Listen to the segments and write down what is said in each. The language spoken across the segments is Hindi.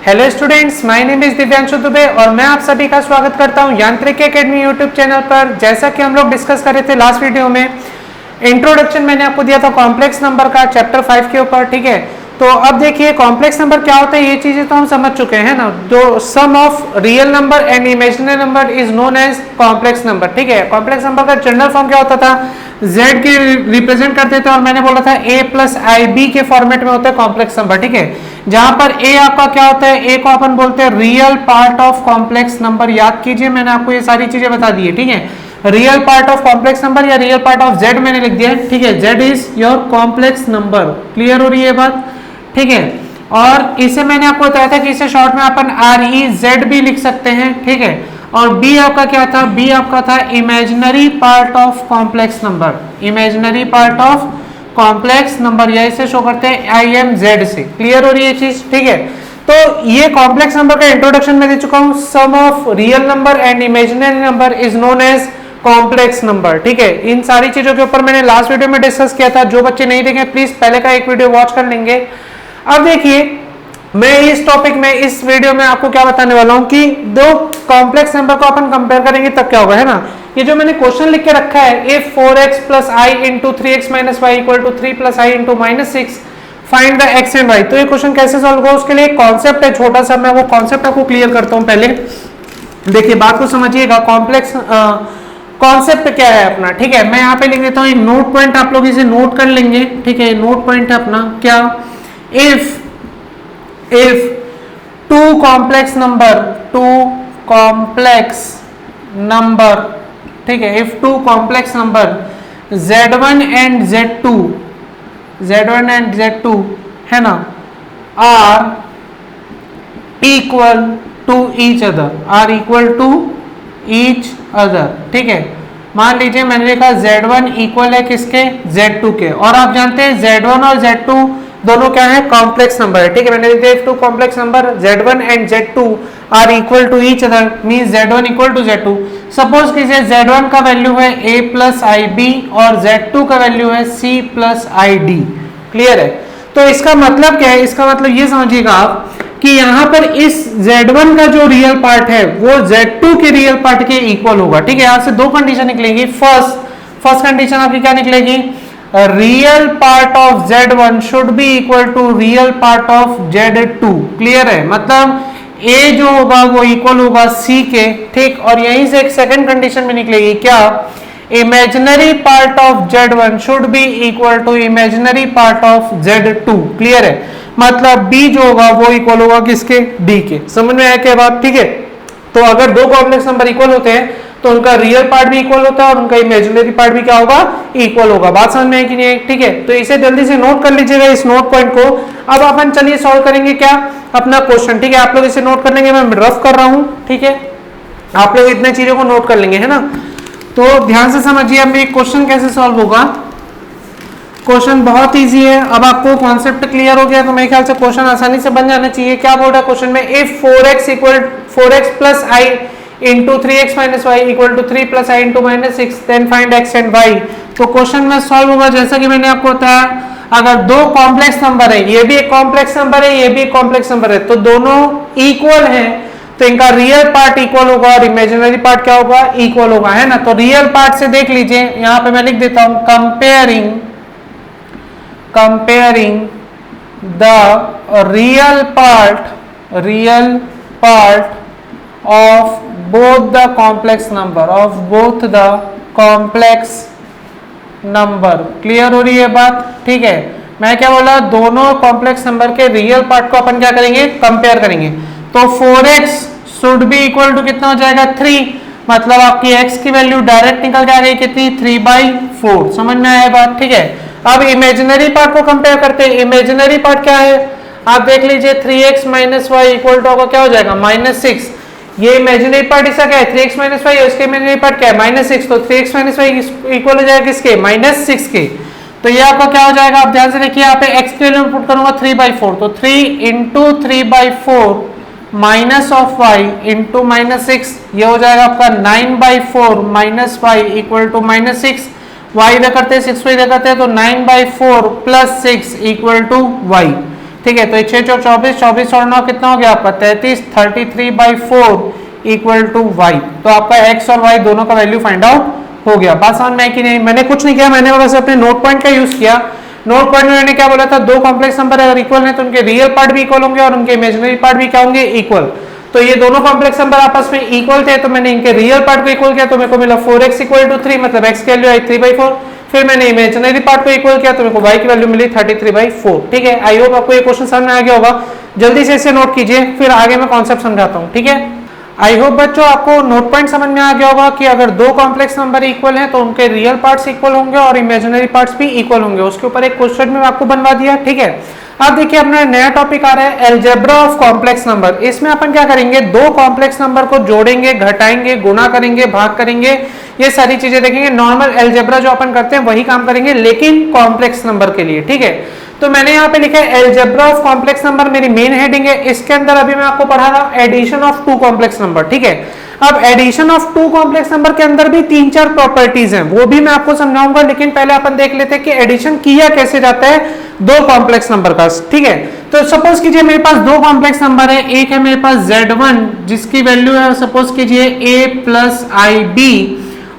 Hello students, my name is Divyanshu Dubey और मैं आप सभी का स्वागत करता हूं यांत्रिकी एकेडमी यूट्यूब चैनल पर। जैसा कि हम लोग डिस्कस कर रहे थे लास्ट वीडियो में, इंट्रोडक्शन मैंने आपको दिया था कॉम्प्लेक्स नंबर का चैप्टर 5 के ऊपर, ठीक है। तो अब देखिए कॉम्प्लेक्स नंबर क्या होता है, ये चीजें तो हम समझ चुके हैं ना। जो sum of real number and imaginary number is known as complex number, ठीक है। कॉम्प्लेक्स नंबर का जनरल फॉर्म क्या होता था, z के रिप्रेजेंट करते थे और मैंने बोला था a प्लस आई बी के फॉर्मेट में होता है कॉम्प्लेक्स नंबर, ठीक है। जहां पर a आपका क्या होता है, a को अपन बोलते हैं real part of complex number. याद कीजिए मैंने आपको ये सारी चीजें बता दी है, ठीक है। Real part of complex number या रियल पार्ट ऑफ z मैंने लिख दिया है, ठीक है। z is your complex number, clear हो रही है बात, ठीक है। और इसे मैंने आपको बताया था कि इसे शॉर्ट में अपन REZ भी लिख सकते हैं, ठीक है। और B आपका क्या था, B आपका था imaginary part of complex number, imaginary part of complex number, या इसे शो करते हैं IMZ से। क्लियर हो रही है चीज, ठीक है। तो ये कॉम्प्लेक्स नंबर का इंट्रोडक्शन मैं दे चुका हूं। Sum of real number and imaginary number is known as complex number, ठीक है। इन सारी चीजों के ऊपर मैंने लास्ट वीडियो में डिस्कस किया था। जो बच्चे नहीं देखे प्लीज पहले का एक वीडियो वॉच कर लेंगे। अब देखिए मैं इस टॉपिक में, इस वीडियो में आपको क्या बताने वाला हूं कि दो कॉम्प्लेक्स नंबर को अपन कंपेयर करेंगे तब क्या होगा, है ना। ये जो मैंने क्वेश्चन लिख के रखा है, if 4x plus i into 3x minus y equal to 3 plus i into minus 6 find the x and y, तो ये क्वेश्चन कैसे सॉल्व होगा उसके लिए एक कॉन्सेप्ट है छोटा सा, मैं वो कॉन्सेप्ट आपको क्लियर करता हूं। पहले देखिए बात को समझिएगा, कॉम्प्लेक्स कॉन्सेप्ट क्या है अपना, ठीक है। मैं यहाँ पे लिख देता हूँ एक नोट पॉइंट, आप लोग इसे नोट कर लेंगे, ठीक है। नोट पॉइंट है अपना क्या, if two complex number, ठीक है, if two complex number z1 and z2 है ना, are equal to each other, ठीक है। मान लीजिए मैंने लिखा z1 इक्वल है किसके, z2 के, और आप जानते हैं z1 और z2 दोनों क्या है, कॉम्प्लेक्स नंबर है, ठीक है। मैंने लिख दिया if two complex number z1 and z2 are equal to each other means z1 equal to z2। Suppose कीजिए z1 का वैल्यू है a प्लस आई बी और z2 का वैल्यू है c plus I D, clear है। तो इसका मतलब क्या है, इसका मतलब ये समझिएगा आप कि यहाँ पर इस z1 का जो रियल पार्ट है वो z2 के रियल पार्ट के इक्वल होगा, ठीक है। यहाँ से दो कंडीशन निकलेंगी। फर्स्ट कंडीशन आपकी क्या निकलेगी, real part of z1 should be equal to real part of z2, clear है। मतलब a जो होगा वो इक्वल होगा c के, ठीक। और यहीं से एक सेकंड कंडीशन में निकलेगी क्या, imaginary part of z1 should be equal to imaginary part of z2, clear है। मतलब b जो होगा वो इक्वल होगा किसके, d के। समझ में आया क्या बात, ठीक है। तो अगर दो कॉम्प्लेक्स नंबर इक्वल होते हैं तो उनका रियल पार्ट भी इक्वल होता है और उनका इमेजिनरी पार्ट भी क्या होगा, इक्वल होगा। बात समझ में आई कि नहीं, ठीक है। तो इसे जल्दी से नोट कर लीजिएगा इस नोट पॉइंट को। अब अपन चलिए सॉल्व करेंगे क्या, अपना क्वेश्चन, ठीक है। आप लोग इसे नोट कर लेंगे, मैं रफ कर रहा हूं, ठीक है। आप लोग इतने चीजों को नोट कर लेंगे, है ना। तो ध्यान से समझिए अब ये क्वेश्चन कैसे सॉल्व होगा। क्वेश्चन बहुत ईजी है। अब आपको कॉन्सेप्ट क्लियर हो गया तो मेरे ख्याल से क्वेश्चन आसानी से बन जाना चाहिए। क्या बोल रहा है क्वेश्चन में, if 4x plus I into 3x minus y equal to 3 plus i into minus 6 then find x and y। तो क्वेश्चन में सॉल्व होगा जैसा कि मैंने आपको बताया, अगर दो कॉम्प्लेक्स नंबर है, ये भी एक कॉम्प्लेक्स नंबर है, ये भी एक कॉम्प्लेक्स नंबर है, तो दोनों इक्वल हैं तो इनका रियल पार्ट इक्वल होगा और इमेजिनरी पार्ट क्या होगा, इक्वल होगा, है ना। तो रियल पार्ट से देख लीजिए, यहां पे मैं लिख देता हूं comparing the real part of both the complex number, clear हो रही है बात, ठीक है। मैं क्या बोला, दोनों कॉम्प्लेक्स नंबर के रियल पार्ट को अपन क्या करेंगे, कंपेयर करेंगे। तो 4x should be equal to कितना हो जाएगा, 3। मतलब आपकी x की वैल्यू डायरेक्ट निकल के आ गई कितनी, 3/4। समझ में आया बात, ठीक है। अब इमेजिनरी पार्ट को कंपेयर करते हैं। इमेजिनरी पार्ट क्या है, आप देख लीजिए 3x minus y equal to क्या हो जाएगा, -6। ये इमेजिनरी पार्ट इसका क्या है, 3x माइनस वाई, और इसके इमेजिनरी पार्ट क्या है, -6। तो 3x माइनस वाई इक्वल हो जाएगा किसके, -6 के। तो ये आपका क्या हो जाएगा, आप ध्यान से देखिए, यहाँ पे x के वैल्यू पुट करूंगा 3/4, तो 3 into 3/4 minus of y into -6, ये हो जाएगा आपका 9/4 minus y equal to -6। y इधर करते हैं, 6 को इधर करते हैं, तो 9/4 प्लस 6 इक्वल टू y। ठीक है, तो 6 चौक 24, 24 और 9 कितना हो गया आपका 33, 33/4 इक्वल टू वाई। तो आपका एक्स और वाई दोनों का वैल्यू फाइंड आउट हो गया। बात समझ में आई कि नहीं? मैंने कुछ नहीं किया, मैंने बस अपने नोट पॉइंट का यूज किया। नोट पॉइंट में मैंने क्या बोला था, दो कॉम्प्लेक्स नंबर अगर इक्वल है तो उनके रियल पार्ट भी इक्वल होंगे और उनके इमेजिनरी पार्ट भी क्या होंगे, इक्वल। तो ये दोनों कॉम्प्लेक्स नंबर आपस में इक्वल थे, तो मैंने इनके रियल पार्ट को इक्वल किया, तो मेरे को मिला 4x इक्वल टू 3, मतलब x की वैल्यू आई 3/4। फिर मैंने इमेजिनरी पार्ट को इक्वल किया, तो मेरे को y की वैल्यू मिली 33/4। ठीक है, आई होप आपको ये क्वेश्चन समझ में आ गया होगा। जल्दी से इसे नोट कीजिए, फिर आगे मैं कॉन्सेप्ट समझाता हूँ। ठीक है, आई होप बच्चों आपको नोट पॉइंट समझ में आ गया होगा कि अगर दो कॉम्प्लेक्स नंबर इक्वल हैं तो उनके रियल पार्ट्स इक्वल होंगे और इमेजिनरी पार्ट्स भी इक्वल होंगे। उसके ऊपर एक क्वेश्चन में आपको बनवा दिया। ठीक है, अब देखिए अपना नया टॉपिक आ रहा है अलजेब्रा ऑफ कॉम्प्लेक्स नंबर। इसमें अपन क्या करेंगे, दो कॉम्प्लेक्स नंबर को जोड़ेंगे, घटाएंगे, गुणा करेंगे, भाग करेंगे, ये सारी चीजें देखेंगे। नॉर्मल अलजेब्रा जो अपन करते हैं वही काम करेंगे, लेकिन कॉम्प्लेक्स नंबर के लिए। ठीक है, तो मैंने यहाँ पे लिखा है अलजेब्रा ऑफ कॉम्प्लेक्स नंबर, मेरी मेन हेडिंग है। इसके अंदर अभी मैं आपको पढ़ा रहा हूँ addition of two complex number. ठीक है, अब addition of two complex number के अंदर भी 3-4 प्रॉपर्टीज हैं, वो भी मैं आपको समझाऊंगा, लेकिन पहले अपन देख लेते हैं कि एडिशन किया कैसे जाता है दो कॉम्प्लेक्स नंबर का। ठीक है, तो सपोज कीजिए मेरे पास दो कॉम्प्लेक्स नंबर है, एक है मेरे पास Z1 जिसकी वैल्यू है सपोज कीजिए a + IB,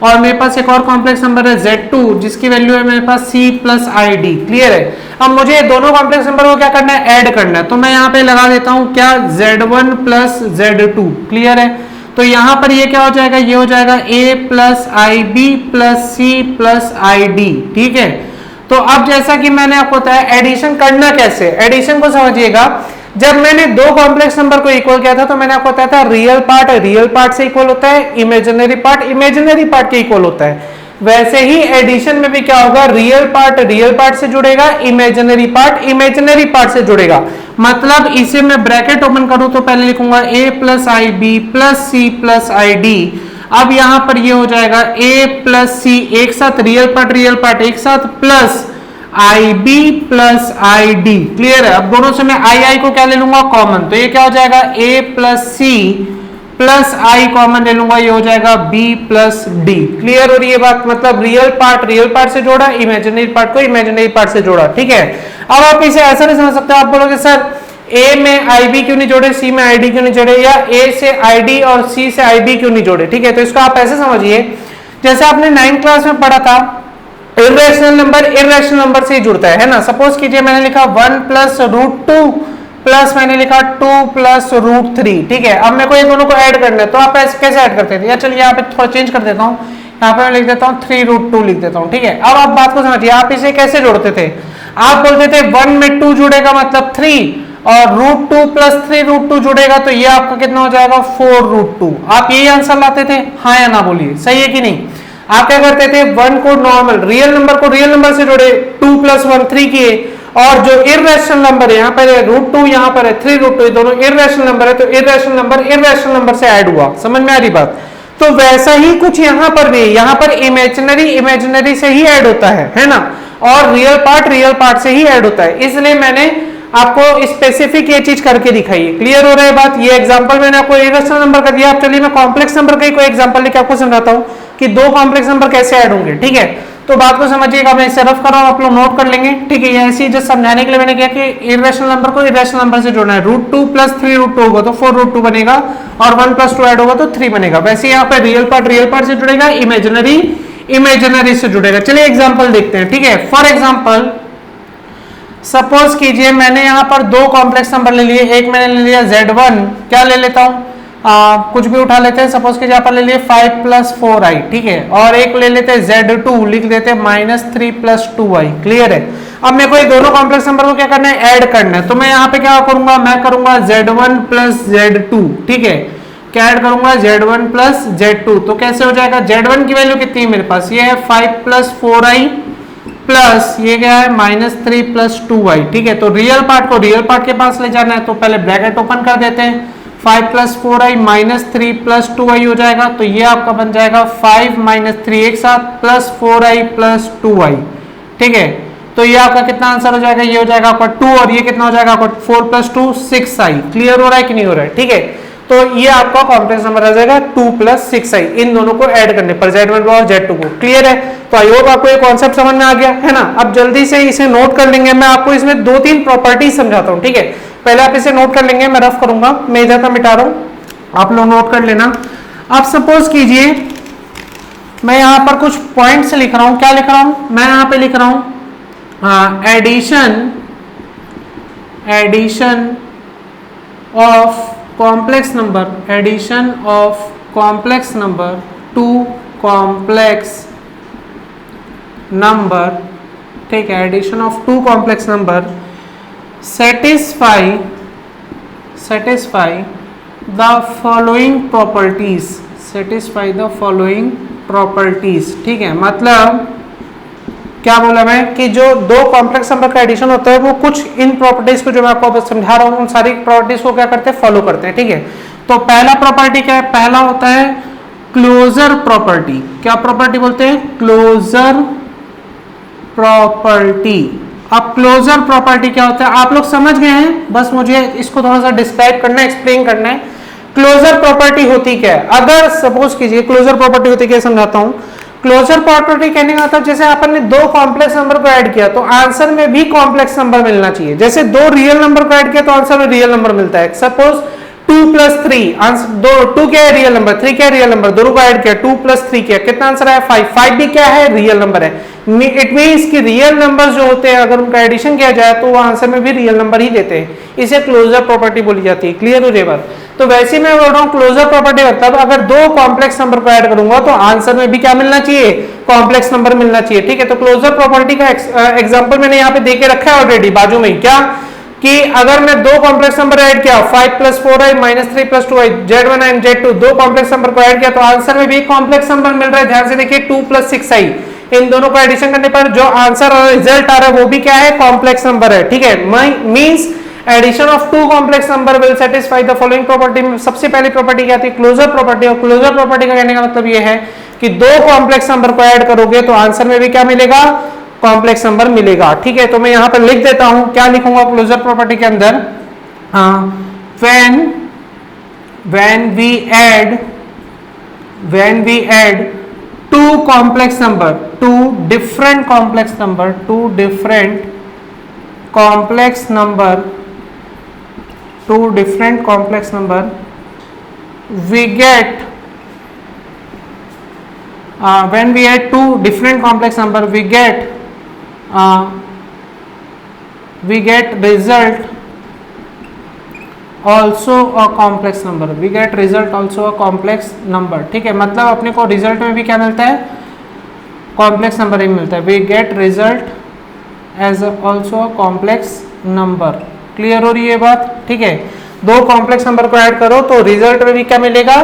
और मेरे पास एक और कॉम्प्लेक्स नंबर है Z2 जिसकी वैल्यू है मेरे पास C + ID। क्लियर है? अब मुझे दोनों कॉम्प्लेक्स नंबर को क्या करना है, ऐड करना है। तो मैं यहाँ पे लगा देता हूँ क्या, Z1 + Z2। क्लियर है? तो यहाँ पर ये क्या हो जाएगा, ये हो जाएगा a + IB + C + ID। ठीक है, तो अब जैसा कि मैंने आपको बताया एडिशन करना कैसे, एडिशन को समझिएगा। जब मैंने दो कॉम्प्लेक्स नंबर को इक्वल किया था तो मैंने आपको बताया था रियल पार्ट से इक्वल होता है, इमेजिनरी पार्ट के इक्वल होता है। वैसे ही एडिशन में भी क्या होगा, रियल पार्ट से जुड़ेगा, इमेजिनरी पार्ट से जुड़ेगा। मतलब इसे मैं ब्रैकेट ओपन करूं तो पहले लिखूंगा a + IB + C + ID। अब यहां पर ये हो जाएगा a + C एक साथ, रियल पार्ट एक साथ, प्लस IB + ID। क्लियर है? अब दोनों से मैं आई को क्या ले लूंगा, कॉमन। तो ये क्या हो जाएगा, a + C + I कॉमन ले लूंगा, ये हो जाएगा B + D। क्लियर हो रही है बात? मतलब रियल पार्ट से जोड़ा, इमेजिनरी पार्ट को इमेजिनरी पार्ट से जोड़ा। ठीक है, अब आप इसे ऐसा नहीं समझ सकते, आप बोलोगे सर A में IB क्यों नहीं जोड़े, C में ID क्यों नहीं जोड़े, या A से ID और C से IB क्यों नहीं जोड़े। ठीक है, तो इसको आप ऐसे समझिए, जैसे आपने 9th क्लास में पढ़ा था इर्रेशनल नंबर से ही जुड़ता है ना। सपोज कीजिए मैंने लिखा 1 + √2 प्लस मैंने लिखा 2 + √3। ठीक है, अब मेरे को ये दोनों को ऐड करना है, तो आप ऐसे कैसे ऐड करते थे, या चलिए यहाँ पे थोड़ा चेंज कर देता हूँ, यहाँ पे मैं लिख देता हूँ 3√2 लिख देता हूँ। ठीक है, अब आप बात को समझिए, आप इसे कैसे जोड़ते थे, आप बोलते थे 1 में 2 जुड़ेगा मतलब 3, और √2 + 3√2 जुड़ेगा तो ये आपका कितना हो जाएगा 4√2। आप यही आंसर लाते थे, हाँ या ना बोलिए, सही है कि नहीं? आप क्या करते थे, 1 को नॉर्मल रियल नंबर से जोड़े, 2 + 1 3 किए, और जो इर्रेशनल नंबर है यहाँ पर √2 यहाँ पर है 3√2, दोनों इर्रेशनल नंबर है, तो इर्रेशनल नंबर से ऐड हुआ। समझ में आ रही बात? तो वैसा ही कुछ यहाँ पर भी, यहाँ पर इमेजिनरी से ही ऐड होता है ना, और रियल पार्ट से ही ऐड होता है। इसलिए मैंने आपको स्पेसिफिक ये चीज करके दिखाई है। क्लियर हो रहा है बात? ये एग्जांपल मैंने आपको इरेशनल नंबर का दिया। अब चलिए मैं कॉम्प्लेक्स नंबर का ही कोई एग्जांपल लेके आपको समझाता हूँ कि दो कॉम्प्लेक्स नंबर कैसे ऐड होंगे। ठीक है, तो बात को समझिएगा, मैं इसे रफ कर रहा हूँ, आप लोग नोट कर लेंगे। ठीक है, ऐसे ही जस्ट समझाने के लिए मैंने किया कि इरेशनल नंबर को इरेशनल नंबर से जोड़ना है। √2 + 3√2 होगा तो 4√2 बनेगा, और 1 + 2 ऐड होगा तो 3 बनेगा। वैसे यहाँ पे रियल पार्ट से जुड़ेगा, इमेजिनरी से जुड़ेगा। चलिए एग्जाम्पल देखते हैं। ठीक है, फॉर एग्जाम्पल सपोज कीजिए मैंने यहाँ पर दो कॉम्प्लेक्स नंबर ले लिए, एक मैंने ले लिया Z1, क्या ले लेता हूँ, कुछ भी उठा लेते हैं, सपोज कीजिए यहाँ पर ले लिए 5 + 4i। ठीक है, और एक ले लेते हैं Z2, लिख देते हैं -3 + 2i। क्लियर है? अब मेरे को ये दोनों कॉम्प्लेक्स नंबर को क्या करना है, ऐड करना है। तो मैं यहाँ पे क्या करूंगा, मैं करूंगा Z1 + Z2। ठीक है, क्या ऐड करूंगा, Z1 + Z2। तो कैसे हो जाएगा, Z1 की वैल्यू कितनी है मेरे पास, ये है 5 + 4i प्लस ये क्या है -3 + 2i। ठीक है, तो रियल पार्ट के पास ले जाना है, तो पहले ब्रैकेट ओपन कर देते हैं, 5 + 4i -3 + 2i हो जाएगा। तो ये आपका बन जाएगा 5 - 3 एक साथ प्लस 4i + 2i। ठीक है, तो ये आपका कितना आंसर हो जाएगा, ये हो जाएगा आपका 2, और ये कितना हो जाएगा आपका 4 + 2 6i। क्लियर हो रहा है कि नहीं हो रहा है? ठीक है, तो ये आपका कॉम्प्लेक्स नंबर आ जाएगा 2 + 6i इन दोनों को ऐड करने पर Z1 और Z2 को। क्लियर है? तो आई होप आपको ये कॉन्सेप्ट समझ में आ गया है ना। अब जल्दी से इसे नोट कर लेंगे, मैं आपको इसमें 2-3 प्रॉपर्टी समझाता हूं, ठीक है। पहले आप इसे नोट कर लेंगे, मैं रफ करूंगा, मैं इधर का मिटा रहा हूं, आप लोग नोट कर लेना। आप सपोज कीजिए मैं यहां पर कुछ पॉइंट्स लिख रहा हूं, क्या लिख रहा हूं मैं यहां पे लिख रहा हूं addition of complex number, addition of complex number two complex number, ठीक है, addition of 2 complex number satisfy the following properties, satisfy the following properties, ठीक है। मतलब क्या बोला मैं कि जो 2 कॉम्प्लेक्स नंबर का एडिशन होता है वो कुछ इन प्रॉपर्टीज को जो मैं आपको समझा रहा हूं उन सारी प्रॉपर्टीज को क्या करते हैं, फॉलो करते हैं, ठीक है। तो पहला प्रॉपर्टी क्या है, पहला होता है क्लोजर प्रॉपर्टी। क्या प्रॉपर्टी बोलते हैं, क्लोजर प्रॉपर्टी। अब क्लोजर प्रॉपर्टी क्या होता है आप लोग समझ गए हैं, बस मुझे इसको थोड़ा सा डिस्क्राइब करना है, एक्सप्लेन करना है। क्लोजर प्रॉपर्टी होती क्या है, अगर सपोज कीजिए क्लोजर प्रॉपर्टी होती क्या, समझाता हूं। क्लोजर प्रॉपर्टी कहने का मतलब जैसे अपन ने 2 कॉम्प्लेक्स नंबर को ऐड किया तो आंसर में भी कॉम्प्लेक्स नंबर मिलना चाहिए। जैसे 2 रियल नंबर को ऐड किया तो आंसर में रियल नंबर मिलता है। सपोज 2 + 3 आंसर 2 क्या है, रियल नंबर, 3 क्या है, रियल नंबर, दोनों को ऐड किया 2 + 3 किया, कितना आंसर है 5, 5 भी क्या है, रियल नंबर है। इट मींस कि रियल नंबर जो होते हैं अगर उनका एडिशन किया जाए तो वो आंसर में भी रियल नंबर ही देते हैं, इसे क्लोजर प्रॉपर्टी बोली जाती है। क्लियर हो जाए बात? तो वैसे मैं बोल रहा हूँ क्लोजर प्रॉपर्टी मतलब अगर 2 कॉम्प्लेक्स नंबर को ऐड करूंगा तो आंसर में भी क्या मिलना चाहिए, कॉम्प्लेक्स नंबर मिलना चाहिए, ठीक है। तो क्लोजर प्रॉपर्टी का एग्जांपल मैंने यहाँ पे दे के रखा है ऑलरेडी बाजू में, क्या कि अगर मैं 2 कॉम्प्लेक्स नंबर ऐड किया 5 + 4i - 3 + 2i Z1 and Z2 2 complex number को ऐड किया तो आंसर में भी कॉम्प्लेक्स नंबर मिल रहा है। ध्यान से देखिए 2 + 6i, इन दोनों को एडिशन करने पर जो आंसर और रिजल्ट आ रहा है वो भी क्या है, कॉम्प्लेक्स नंबर है, ठीक है। Means addition of 2 complex number will satisfy the following property. सबसे पहली प्रॉपर्टी क्या थी, क्लोजर प्रॉपर्टी। और क्लोजर प्रॉपर्टी का कहने का मतलब ये है कि 2 कॉम्प्लेक्स नंबर को ऐड करोगे तो आंसर में भी क्या मिलेगा, कॉम्प्लेक्स नंबर मिलेगा, ठीक है। तो मैं यहां पर लिख देता हूं, क्या लिखूंगा क्लोजर प्रॉपर्टी के अंदर, when we add 2 complex number, 2 different complex number we get when we add 2 different complex number we get result also a complex number, we get result also a complex number, ठीक है। मतलब अपने को रिजल्ट में भी क्या मिलता है, कॉम्प्लेक्स नंबर ही मिलता है। we get result as also a complex number। Clear हो रही है बात, ठीक है। 2 कॉम्प्लेक्स नंबर को ऐड करो तो रिजल्ट में भी क्या मिलेगा,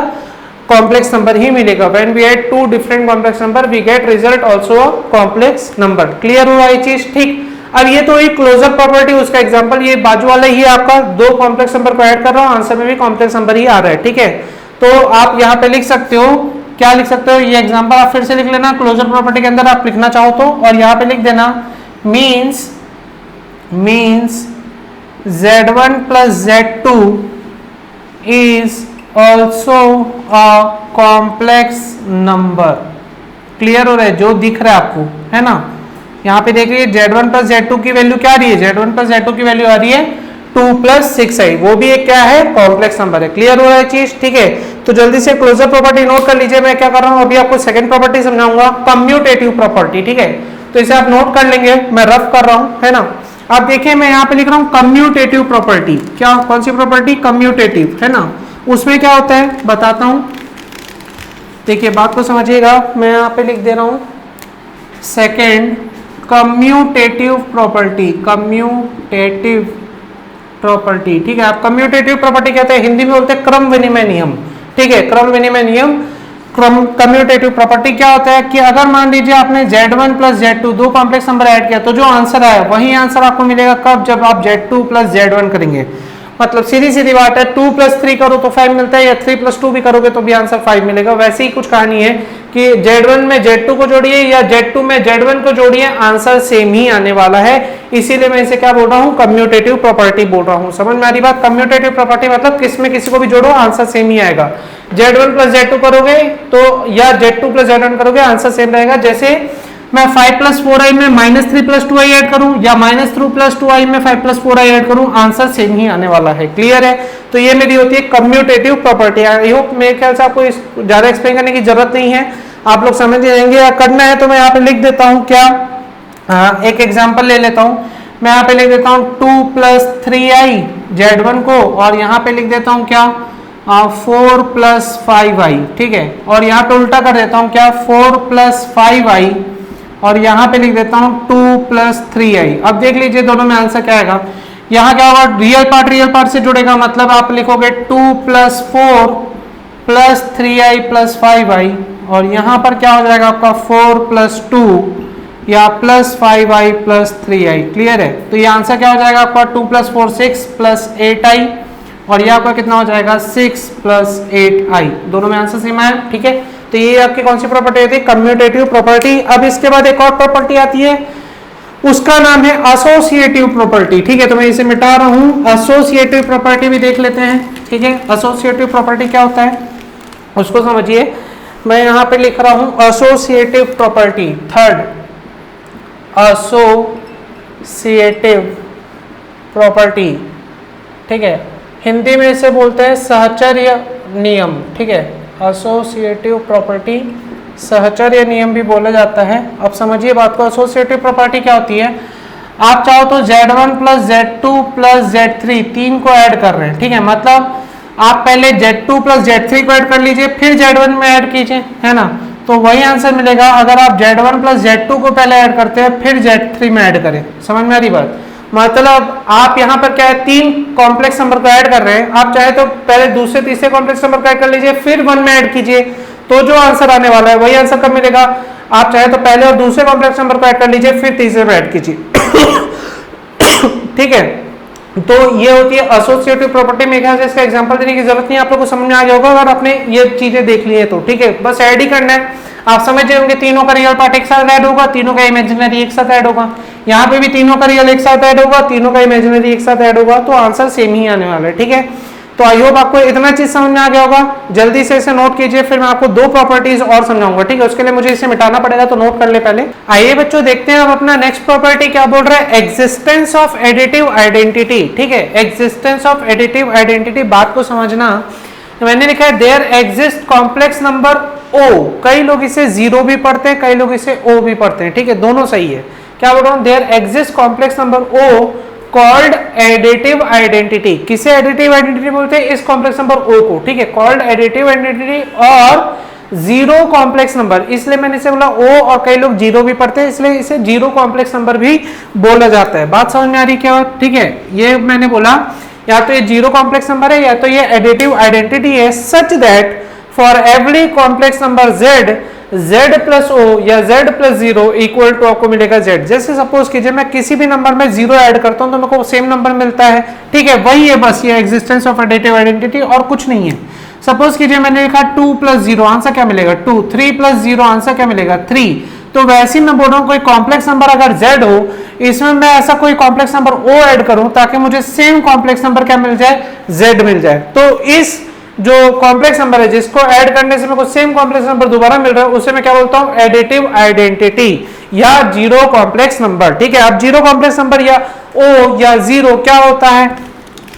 कॉम्प्लेक्स नंबर ही मिलेगा। when we add 2 different complex number we get result also a complex number। Clear हो रहा है चीज, ठीक। अब ये तो एक क्लोजर प्रॉपर्टी, उसका एग्जांपल ये बाजू वाला ही आपका 2 कॉम्प्लेक्स नंबर को ऐड कर रहा हूं, आंसर में भी कॉम्प्लेक्स नंबर ही आ रहा है, ठीक है। तो आप यहाँ पे लिख सकते हो, क्या लिख सकते हो, ये एग्जांपल आप फिर से लिख लेना क्लोजर प्रॉपर्टी के अंदर आप लिखना चाहो तो, और यहाँ पे लिख देना means Z1 + Z2 is also a complex number। Clear हो रहा है, जो दिख रहा है आपको, है ना। यहाँ पे देखिए Z1 + Z2 की वैल्यू क्या आ रही है, Z1 + Z2 की वैल्यू आ रही है 2 + 6i, वो भी एक क्या है, कॉम्प्लेक्स नंबर है। क्लियर हो रहा है चीज, ठीक है। तो जल्दी से क्लोजर प्रॉपर्टी नोट कर लीजिए। मैं क्या कर रहा हूँ अभी आपको सेकंड प्रॉपर्टी समझाऊंगा, कम्यूटेटिव प्रॉपर्टी, ठीक है। तो इसे आप नोट कर लेंगे, मैं रफ कर रहा हूँ, है ना। आप देखिए मैं यहाँ पे लिख रहा हूँ कम्यूटेटिव प्रॉपर्टी। क्या, कौन सी प्रॉपर्टी, कम्यूटेटिव, है ना। उसमें क्या होता है बताता हूँ, देखिए बात को समझिएगा। मैं यहाँ पे लिख दे रहा हूँ सेकेंड कम्यूटेटिव प्रॉपर्टी, ठीक है। आप कम्यूटेटिव प्रॉपर्टी कहते हैं, हिंदी में बोलते हैं क्रम विनिमय नियम, ठीक है। क्रम विनिमय नियम, कम्यूटेटिव प्रॉपर्टी क्या होता है कि अगर मान लीजिए आपने Z1 + Z2 2 complex number add किया तो जो आंसर आया वही आंसर आपको मिलेगा कब, जब आप Z2 + Z1 करेंगे। मतलब सीधी सीधी बात है, 2 + 3 करो तो 5 मिलता है, या 3 + 2 भी करोगे तो भी आंसर 5 मिलेगा। वैसे ही कुछ कहानी है कि Z1 में Z2 को जोड़िए या Z2 में Z1 को जोड़िए, आंसर सेम ही आने वाला है। इसीलिए मैं इसे क्या बोल रहा हूँ, कम्यूटेटिव प्रॉपर्टी बोल रहा हूँ। समझ में आ रही बात? कम्यूटेटिव प्रॉपर्टी मतलब किसमें किसी को भी जोड़ो आंसर सेम ही आएगा। Z1 + Z2 करोगे तो या Z2 + Z1 करोगे आंसर सेम रहेगा। जैसे मैं 5 + 4i में -3 + 2i ऐड करूं या -3 + 2i में 5 + 4i ऐड करूं, आंसर सेम ही आने वाला है। क्लियर है? तो ये मेरी होती है कम्यूटेटिव प्रॉपर्टी। आई होप मेरे ख्याल से आपको ज्यादा एक्सप्लेन करने की जरूरत नहीं है, आप लोग समझ जाएंगे। या करना है तो मैं यहाँ पे लिख देता हूँ क्या, एक एग्जाम्पल ले लेता हूँ। मैं यहाँ पे लिख देता हूँ 2 + 3i Z1 को, और यहाँ पे लिख देता हूँ क्या, 4 + 5i। ठीक है, और यहाँ पे उल्टा कर देता हूँ क्या, 4 + 5i, और यहाँ पे लिख देता हूँ 2 + 3i। अब देख लीजिए दोनों में आंसर क्या आएगा। यहाँ क्या होगा, रियल पार्ट से जुड़ेगा, मतलब आप लिखोगे 2 + 4 + 3i + 5i, और यहाँ पर क्या हो जाएगा आपका 4 + 2 या +5i + 3i। क्लियर है? तो ये आंसर क्या हो जाएगा आपका 2 + 4 6 + 8i, और ये आपका कितना हो जाएगा 6 + 8i। दोनों में आंसर सेम है। ठीक है, तो ये आपकी कौन सी प्रॉपर्टी होती है, कम्यूटेटिव प्रॉपर्टी। अब इसके बाद एक और प्रॉपर्टी आती है, उसका नाम है एसोसिएटिव प्रॉपर्टी। ठीक है, तो मैं इसे मिटा रहा हूं, एसोसिएटिव प्रॉपर्टी भी देख लेते हैं। ठीक है, एसोसिएटिव प्रॉपर्टी क्या होता है उसको समझिए। मैं यहां पे लिख रहा हूं associative property, third associative property. ठीक है, हिंदी में इसे बोलते हैं सहचर्य नियम। ठीक है, एसोसिएटिव प्रॉपर्टी सहचर्य नियम भी बोला जाता है। अब समझिए बात को, एसोसिएटिव प्रॉपर्टी क्या होती है। आप चाहो तो Z1 + Z2 + Z3 तीन को ऐड कर रहे हैं। ठीक है, मतलब आप पहले Z2 + Z3 को ऐड कर लीजिए, फिर Z1 में ऐड कीजिए, है ना, तो वही आंसर मिलेगा। अगर आप Z1 + Z2 को पहले ऐड करते हैं फिर Z3 में ऐड करें। समझ में आ रही बात? मतलब आप यहाँ पर क्या है, तीन कॉम्प्लेक्स नंबर को ऐड कर रहे हैं, आप चाहे तो पहले दूसरे तीसरे कॉम्प्लेक्स नंबर को ऐड कर लीजिए, फिर 1 में ऐड कीजिए, तो जो आंसर आने वाला है वही आंसर कब मिलेगा। आप चाहे तो पहले और दूसरे कॉम्प्लेक्स नंबर को ऐड कर लीजिए, फिर तीसरे में ऐड कीजिए। ठीक है, तो ये होती है एसोसिएटिव प्रॉपर्टी। मेरे ख्याल से इसका एग्जांपल देने की जरूरत नहीं, आप लोगों को समझ में आ गया होगा अगर आपने ये चीजें देख ली है तो। ठीक है, बस ऐड ही करना है। आप समझ रहे होंगे तीनों का रियल पार्ट एक साथ ऐड होगा, तीनों का इमेजिनरी एक साथ ऐड होगा। यहाँ पे भी तीनों का रियल एक साथ ऐड होगा, तीनों का इमेजिनरी एक साथ ऐड होगा, तो आंसर सेम ही आने वाला है। ठीक है, तो आई होप आपको इतना चीज समझ में आ गया होगा। जल्दी से इसे नोट कीजिए, फिर मैं आपको दो प्रॉपर्टीज और समझाऊंगा। ठीक है, उसके लिए मुझे इसे मिटाना पड़ेगा, तो नोट कर ले पहले। आइए बच्चों देखते हैं अब अपना नेक्स्ट प्रॉपर्टी क्या बोल रहा है, एग्जिस्टेंस ऑफ एडिटिव आइडेंटिटी। ठीक है, एग्जिस्टेंस ऑफ एडिटिव आइडेंटिटी, बात को समझना। मैंने लिखा है देयर एग्जिस्ट कॉम्प्लेक्स नंबर ओ, कई लोग इसे जीरो भी पढ़ते हैं, कई लोग इसे ओ भी पढ़ते हैं। ठीक है, दोनों सही है। क्या बोल रहा हूं, there exist complex number O called additive identity. किसे एडिटिव आइडेंटिटी बोलते हैं, इस कॉम्प्लेक्स नंबर ओ को। ठीक है, कॉल्ड एडिटिव आइडेंटिटी और जीरो कॉम्प्लेक्स नंबर, इसलिए मैंने इसे बोला ओ, और कई लोग जीरो भी पढ़ते हैं इसलिए इसे जीरो कॉम्प्लेक्स नंबर भी बोला जाता है। बात समझ में आ रही क्या? ठीक है, ये मैंने बोला या तो ये जीरो कॉम्प्लेक्स नंबर है या तो ये एडिटिव आइडेंटिटी है, such that for every complex number z z + o या z + 0 इक्वल टू आपको मिलेगा z। जैसे सपोज कीजिए मैं किसी भी नंबर में जीरो ऐड करता हूं तो मेरे को सेम नंबर मिलता है। ठीक है, वही है बस ये एग्जिस्टेंस ऑफ एडिटिव आइडेंटिटी और कुछ नहीं है। सपोज कीजिए मैंने लिखा 2 + 0 आंसर क्या मिलेगा 2, 3 + 0 आंसर क्या मिलेगा 3। तो वैसे ही मैं बोल रहा हूं कोई कॉम्प्लेक्स नंबर अगर z हो, इसमें मैं ऐसा कोई कॉम्प्लेक्स नंबर o ऐड करूं ताकि मुझे सेम कॉम्प्लेक्स नंबर क्या मिल जाए, z मिल जाए। तो इस जो कॉम्प्लेक्स नंबर है जिसको ऐड करने से मेरे को सेम कॉम्प्लेक्स नंबर दोबारा मिल रहा है, उसे मैं क्या बोलता हूं, एडिटिव आइडेंटिटी या जीरो कॉम्प्लेक्स नंबर। ठीक है, अब जीरो कॉम्प्लेक्स नंबर या o या जीरो क्या होता है,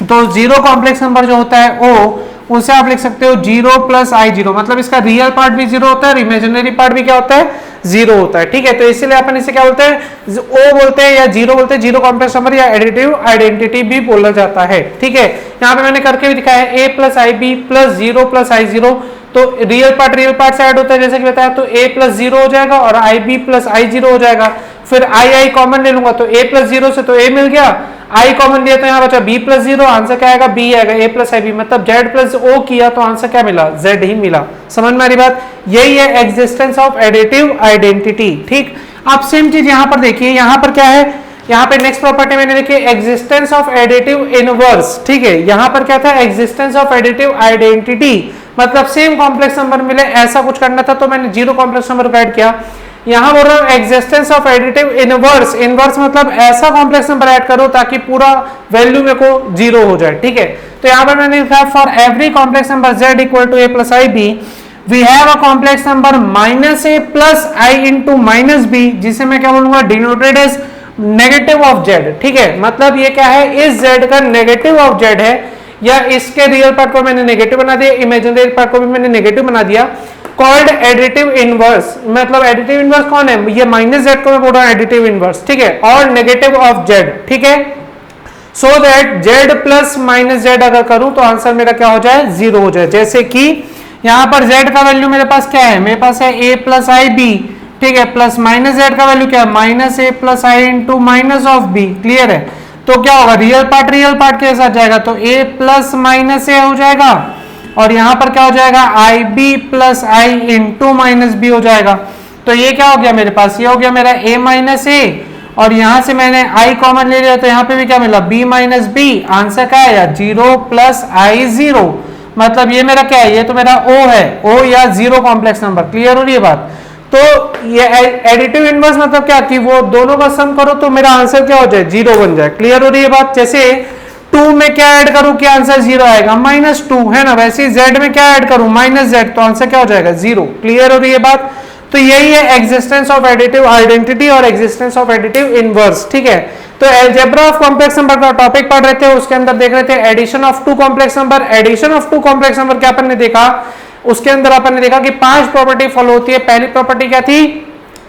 तो जीरो कॉम्प्लेक्स नंबर जो होता है o, उसे आप लिख सकते हो 0 + i0, मतलब इसका रियल पार्ट भी जीरो होता है और इमेजिनरी पार्ट भी क्या होता है, जीरो होता है। ठीक है, तो इसीलिए अपन इसे क्या बोलते हैं, ओ बोलते हैं या जीरो बोलते हैं, जीरो कॉम्प्लेक्स नंबर या एडिटिव आइडेंटिटी भी बोला जाता है। ठीक है, यहाँ पे मैंने करके भी दिखाया है a + ib + 0 + i0, तो रियल पार्ट से ऐड होता है जैसे कि बताया, तो a + 0 हो जाएगा और ib + i0 हो जाएगा। फिर i कॉमन ले लूंगा तो a + 0 से तो a मिल गया, i कॉमन लिया तो यहाँ बचा b + 0, आंसर क्या आएगा b आएगा, a + ib, मतलब z + o किया तो आंसर क्या मिला, z ही मिला। समझ में आ रही बात? यही है एग्जिस्टेंस ऑफ एडिटिव आइडेंटिटी। ठीक, अब सेम चीज यहाँ पर देखिए, यहाँ पर क्या है, यहाँ पे नेक्स्ट प्रॉपर्टी मैंने देखी एग्जिस्टेंस ऑफ एडिटिव इनवर्स, ठीक है। यहाँ पर क्या था, एग्जिस्टेंस ऑफ एडिटिव आइडेंटिटी, मतलब सेम कॉम्प्लेक्स नंबर मिले ऐसा कुछ करना था, तो मैंने जीरो कॉम्प्लेक्स नंबर को ऐड किया। यहाँ बोल रहा हूँ existence of additive inverse, inverse मतलब ऐसा कॉम्प्लेक्स नंबर ऐड करो ताकि पूरा वैल्यू में को जीरो हो जाए, ठीक है। तो यहाँ पर मैंने लिखा for every complex number z equal to a plus i b we have a complex number minus a plus i into minus b, जिसे मैं क्या बोलूंगा, denoted as negative of z, ठीक है। मतलब ये क्या है, इस z का नेगेटिव ऑफ z है, या इसके रियल पार्ट को मैंने नेगेटिव बना दिया, इमेजिनरी पार्ट को भी मैंने नेगेटिव बना दिया, कॉल्ड एडिटिव इनवर्स। मतलब एडिटिव इनवर्स कौन है, ये माइनस z को मैं बोल रहा हूं एडिटिव इनवर्स, ठीक है, और नेगेटिव ऑफ z, ठीक है। So that z plus minus z अगर करूं तो आंसर मेरा क्या हो जाए, जीरो हो जाए। जैसे कि यहां पर z का वैल्यू मेरे पास क्या है, मेरे पास है a प्लस आई बी, ठीक है, प्लस माइनस z का वैल्यू क्या है, minus a plus i into minus of b, clear है। तो क्या होगा, रियल पार्ट के साथ जाएगा तो a प्लस माइनस a हो जाएगा, और यहां पर क्या हो जाएगा, आई B plus i into minus B हो जाएगा। तो ये क्या हो गया मेरे पास, ये हो गया मेरा a माइनस ए, और यहां से मैंने i कॉमन ले लिया तो यहाँ पे भी क्या मिला, b माइनस बी। आंसर क्या है, जीरो प्लस आई जीरो, मतलब ये मेरा क्या है, ये तो मेरा o है, o या जीरो कॉम्प्लेक्स नंबर, क्लियर हो रही है बात। तो ये एडिटिव इनवर्स मतलब क्या, कि वो दोनों का सम करो तो मेरा आंसर क्या हो जाए, जीरो बन जाए, क्लियर हो रही है बात। जैसे 2 में क्या ऐड करूं कि आंसर जीरो आएगा, -2 है ना, वैसे ही z में क्या ऐड करूं, -z, तो आंसर क्या हो जाएगा, जीरो, क्लियर हो रही है बात। तो यही है एग्जिस्टेंस ऑफ एडिटिव आइडेंटिटी और एग्जिस्टेंस ऑफ एडिटिव इनवर्स, ठीक है। तो अलजेब्रा ऑफ कॉम्प्लेक्स नंबर का टॉपिक पढ़ रहे थे, उसके अंदर देख रहे थे addition of two complex number. Addition of two complex number क्या अपन ने देखा, उसके अंदर अपन ने देखा कि 5 प्रॉपर्टी फॉलो होती है। पहली प्रॉपर्टी क्या थी,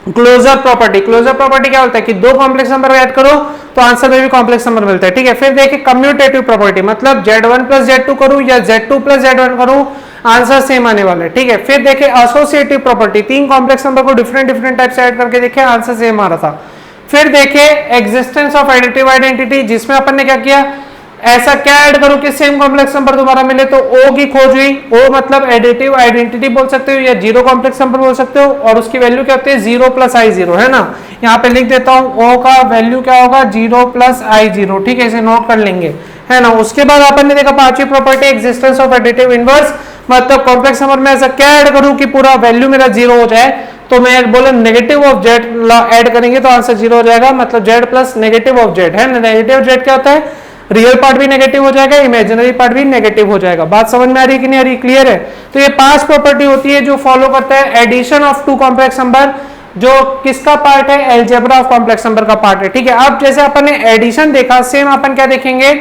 क्लोजर प्रॉपर्टी। क्लोजर प्रॉपर्टी क्या होता है कि दो कॉम्प्लेक्स नंबर ऐड करो तो आंसर में भी कॉम्प्लेक्स नंबर मिलता है, ठीक है। फिर देखिए कम्यूटेटिव प्रॉपर्टी, मतलब z1 प्लस z2 करूं या z2 प्लस z1 करूं, आंसर सेम आने वाला है, ठीक है। फिर देखिए एसोसिएटिव प्रॉपर्टी, तीन कॉम्प्लेक्स नंबर को डिफरेंट टाइप से ऐड करके देखे, आंसर सेम आ रहा था। फिर देखिए एग्जिस्टेंस ऑफ एडिटिव आइडेंटिटी, जिसमें अपन ने क्या किया, ऐसा क्या ऐड करूं कि सेम कॉम्प्लेक्स नंबर दोबारा मिले, तो O की खोज हुई। O मतलब एडिटिव आइडेंटिटी बोल सकते हो या जीरो कॉम्प्लेक्स नंबर बोल सकते हो, और उसकी वैल्यू क्या होती है, 0 प्लस आई जीरो, है ना। यहाँ पे लिख देता हूँ O का वैल्यू क्या होगा, 0 प्लस आई जीरो, ठीक है, इसे नोट कर लेंगे, है ना। उसके बाद अपन ने देखा पांचवी property existence of additive inverse, मतलब कॉम्प्लेक्स नंबर में ऐसा क्या ऐड करूं कि पूरा वैल्यू मेरा जीरो हो जाए, तो मैं बोला नेगेटिव ऑफ जेड ऐड करेंगे तो आंसर जीरो हो जाएगा, मतलब Z plus negative of Z, है ना। नेगेटिव जेड क्या होता है, रियल पार्ट भी नेगेटिव हो जाएगा, इमेजिनरी पार्ट भी नेगेटिव हो जाएगा। बात समझ में आ रही है कि नहीं आ रही, क्लियर है। तो ये 5 प्रॉपर्टी होती है जो फॉलो करता है addition of two complex number, जो किसका पार्ट है, अलजेब्रा ऑफ कॉम्प्लेक्स नंबर का पार्ट है, ठीक है। अब जैसे अपन ने एडिशन देखा, सेम अपन क्या देखेंगे,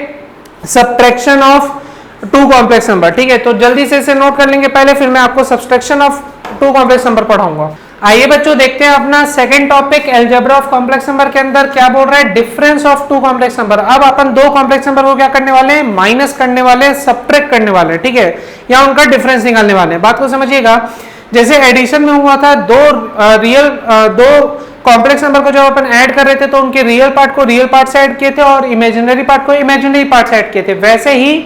subtraction of two complex number, ठीक है। तो जल्दी से इसे नोट कर लेंगे पहले, फिर मैं आपको subtraction of two complex number पढ़ाऊंगा। आइए बच्चों देखते हैं अपना second topic algebra of complex number के अंदर क्या बोल रहा है, difference of two complex number. अब अपन दो कॉम्प्लेक्स नंबर को क्या करने वाले हैं, माइनस करने वाले, सब्ट्रैक्ट करने वाले, ठीक है, या उनका डिफरेंस निकालने वाले हैं। बात को समझिएगा, जैसे एडिशन में हुआ था, दो कॉम्प्लेक्स नंबर को जब अपन ऐड कर रहे थे तो उनके रियल पार्ट को रियल पार्ट से ऐड किए थे और इमेजिनरी पार्ट को इमेजिनरी पार्ट से ऐड किए थे। वैसे ही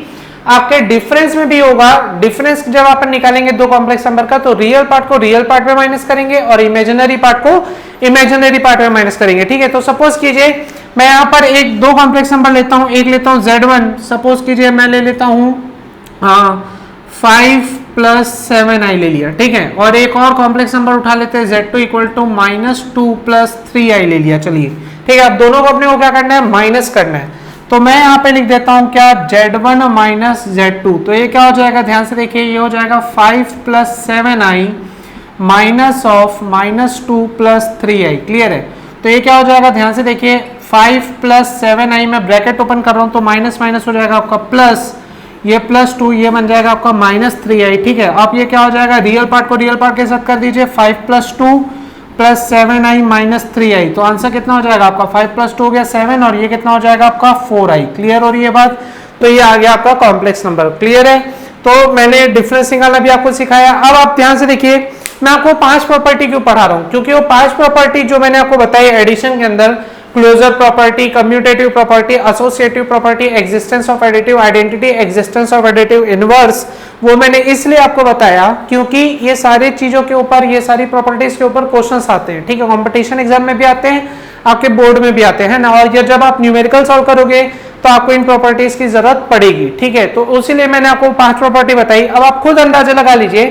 आपके डिफरेंस में भी होगा, डिफरेंस जब अपन निकालेंगे दो कॉम्प्लेक्स नंबर का, तो रियल पार्ट को रियल पार्ट में माइनस करेंगे और इमेजिनरी पार्ट को इमेजिनरी पार्ट में माइनस करेंगे, ठीक है। तो सपोज कीजिए मैं यहाँ पर एक दो कॉम्प्लेक्स नंबर लेता हूँ, एक लेता हूँ z1, सपोज कीजिए मैं ले लेता हूँ 5 प्लस 7i ले लिया, ठीक है, और एक और कॉम्प्लेक्स नंबर उठा लेते हैं z2 equal to -2 plus 3i ले लिया, चलिए, ठीक है। अब दोनों को अपने को क्या करना है, माइनस करना है। तो मैं यहाँ पे लिख देता हूँ क्या, z1 माइनस z2, तो ये क्या हो जाएगा, ध्यान से देखिए, ये हो जाएगा 5 plus 7i minus of -2 plus 3i, clear है। तो ये क्या हो जाएगा, ध्यान से देखिए, 5 प्लस 7i में ब्रैकेट ओपन कर रहा हूँ तो माइनस माइनस हो जाएगा आपका प्लस, ये +2, ये बन जाएगा आपका -3i, ठीक है। अब ये क्या हो जाएगा, रियल पार्ट को रियल पार्ट के साथ कर दीजिए, 5 + 2 + 7i - 3i, तो आंसर कितना हो जाएगा आपका, 5 + 2 हो गया 7, और ये कितना हो जाएगा आपका 4i, क्लियर हो रही है बात। तो ये आ गया आपका कॉम्प्लेक्स नंबर, क्लियर है। तो मैंने डिफरेंस निकालना भी आपको सिखाया। अब आप ध्यान से देखिए, मैं आपको 5 प्रॉपर्टी क्यों पढ़ा रहा हूँ, क्योंकि वो 5 प्रॉपर्टी जो मैंने आपको बताई एडिशन के अंदर, closure property, commutative property, associative property, existence of additive identity, existence of additive inverse, वो मैंने इसलिए आपको बताया क्योंकि ये सारी चीजों के ऊपर, ये सारी प्रॉपर्टीज के ऊपर क्वेश्चंस आते हैं, ठीक है, कंपटीशन एग्जाम में भी आते हैं, आपके बोर्ड में भी आते हैं ना, और ये जब आप न्यूमेरिकल सॉल्व करोगे तो आपको इन प्रॉपर्टीज की जरूरत पड़ेगी, ठीक है। तो उसीलिए मैंने आपको 5 प्रॉपर्टी बताई। अब आप खुद अंदाजा लगा लीजिए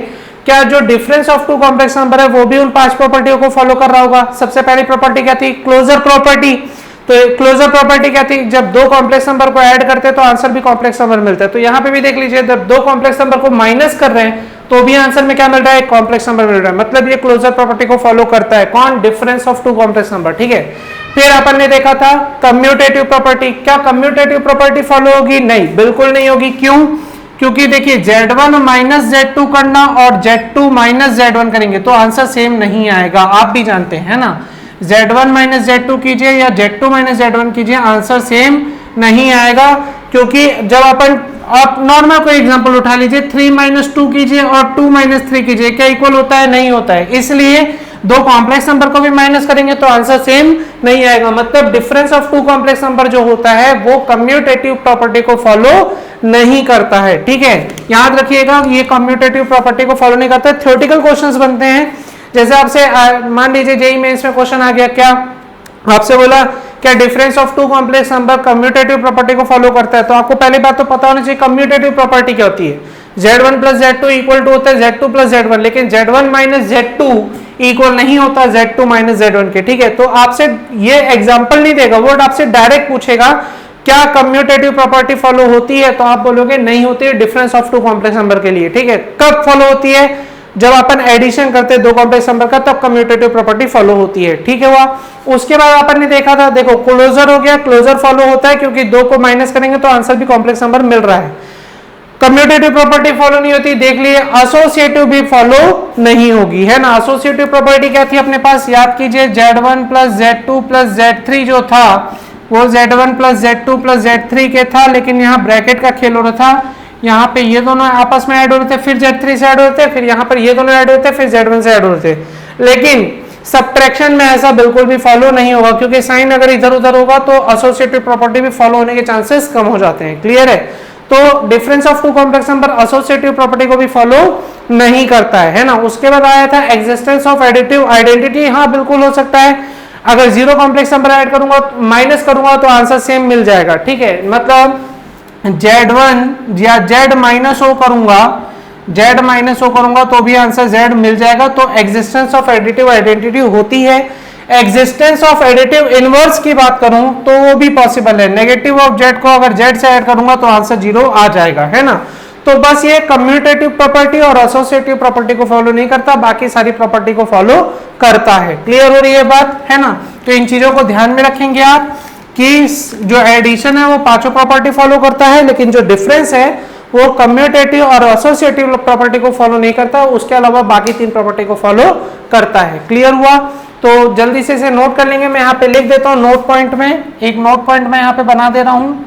क्या जो difference of two complex number है वो भी उन 5 प्रॉपर्टियों को फॉलो कर रहा होगा। सबसे पहली प्रॉपर्टी क्या थी, क्लोजर प्रॉपर्टी। तो क्लोजर प्रॉपर्टी क्या थी, जब दो कॉम्प्लेक्स नंबर को ऐड करते हैं तो आंसर भी कॉम्प्लेक्स नंबर मिलता है। तो यहाँ पे भी देख लीजिए, जब दो कॉम्प्लेक्स नंबर को माइनस कर रहे हैं तो भी आंसर में क्या मिल रहा है, कॉम्प्लेक्स नंबर मिल रहा है। मतलब ये क्लोजर प्रॉपर्टी को फॉलो करता है। कौन, difference of two complex number, ठीक है। फिर अपन ने देखा था कम्यूटेटिव प्रॉपर्टी। क्या कम्यूटेटिव प्रॉपर्टी फॉलो होगी, नहीं, बिल्कुल नहीं होगी। क्यों, क्योंकि देखिए Z1 माइनस Z2 करना और Z2 माइनस Z1 करेंगे तो आंसर सेम नहीं आएगा, आप भी जानते हैं ना। Z1 माइनस Z2 कीजिए या Z2 माइनस Z1 कीजिए, आंसर सेम नहीं आएगा। क्योंकि जब अपन, आप नॉर्मल कोई एग्जांपल उठा लीजिए, 3 माइनस 2 कीजिए और 2 माइनस 3 कीजिए, क्या इक्वल होता है, नहीं होता है। इसलिए दो कॉम्प्लेक्स नंबर को भी माइनस करेंगे तो आंसर सेम नहीं आएगा। मतलब difference of two complex number जो होता है वो कम्यूटेटिव प्रॉपर्टी को फॉलो नहीं करता है, ठीक है। याद रखिएगा, ये कम्यूटेटिव प्रॉपर्टी को फॉलो नहीं करता है। थ्योरेटिकल क्वेश्चंस बनते हैं, जैसे आपसे मान लीजिए जेईई मेंस में क्वेश्चन आ गया, क्या आपसे बोला क्या difference of two complex number commutative property को फॉलो करता है, तो आपको पहली बात तो पता होना चाहिए कम्यूटेटिव प्रॉपर्टी क्या होती है। Z1 plus Z2 equal to होता है Z2 प्लस Z1, लेकिन Z1 माइनस Z2 इक्वल नहीं होता Z2 माइनस Z1 के, ठीक है। तो आपसे ये एग्जांपल नहीं देगा, वर्ड आपसे डायरेक्ट पूछेगा क्या कम्यूटेटिव प्रॉपर्टी फॉलो होती है, तो आप बोलोगे नहीं होती है difference of two complex number के लिए, ठीक है। कब फॉलो होती है, जब अपन एडिशन करते हैं दो कॉम्प्लेक्स नंबर का, तब कम्यूटेटिव प्रॉपर्टी फॉलो होती है, ठीक है। हुआ। उसके बाद अपन ने देखा था, देखो क्लोजर हो गया, क्लोजर फॉलो होता है क्योंकि दो को माइनस करेंगे तो आंसर भी कॉम्प्लेक्स नंबर मिल रहा है। कम्यूटेटिव प्रॉपर्टी फॉलो नहीं होती, देख लिए। एसोसिएटिव भी फॉलो नहीं होगी, है ना। एसोसिएटिव प्रॉपर्टी क्या थी अपने पास, याद कीजिए, Z1 plus Z2 plus Z3 जो था वो Z1 plus Z2 plus Z3 के था, लेकिन यहाँ ब्रैकेट का खेल हो रहा था। यहाँ पे ये दोनों आपस में ऐड हो रहे थे, फिर Z3 से ऐड होते, फिर यहाँ पर ये दोनों ऐड होते, फिर Z1 से ऐड होते। लेकिन सब्ट्रैक्शन में ऐसा बिल्कुल भी फॉलो नहीं होगा, क्योंकि साइन अगर इधर उधर होगा तो एसोसिएटिव प्रॉपर्टी भी फॉलो होने के चांसेस कम हो जाते हैं। क्लियर है। तो difference of two complex number associative property को भी फॉलो नहीं करता है ना। उसके बाद आया था एग्जिस्टेंस ऑफ एडिटिव आइडेंटिटी। हाँ बिल्कुल हो सकता है, अगर जीरो कॉम्प्लेक्स नंबर ऐड करूंगा, माइनस करूंगा तो आंसर सेम मिल जाएगा, ठीक है। मतलब Z1 या Z माइनस ओ करूंगा, Z माइनस ओ करूंगा तो भी आंसर Z मिल जाएगा। तो एग्जिस्टेंस ऑफ एडिटिव आइडेंटिटी होती है। एग्जिस्टेंस ऑफ एडिटिव इनवर्स की बात करूं तो वो भी पॉसिबल है। नेगेटिव ऑफ Z को अगर Z से ऐड करूंगा तो आंसर 0 आ जाएगा, है ना। तो बस ये कम्यूटेटिव प्रॉपर्टी और एसोसिएटिव प्रॉपर्टी को फॉलो नहीं करता, बाकी सारी प्रॉपर्टी को फॉलो करता है। क्लियर हो रही है बात, है ना। तो इन चीजों को ध्यान में रखेंगे आप कि जो एडिशन है वो पांचों प्रॉपर्टी फॉलो करता है, लेकिन जो डिफरेंस है वो कम्यूटेटिव और एसोसिएटिव प्रॉपर्टी को फॉलो नहीं करता, उसके अलावा बाकी 3 प्रॉपर्टी को फॉलो करता है। क्लियर हुआ। तो जल्दी से इसे नोट कर लेंगे, मैं यहाँ पे लिख देता हूँ नोट पॉइंट में, एक नोट पॉइंट मैं यहाँ पे बना दे रहा हूँ।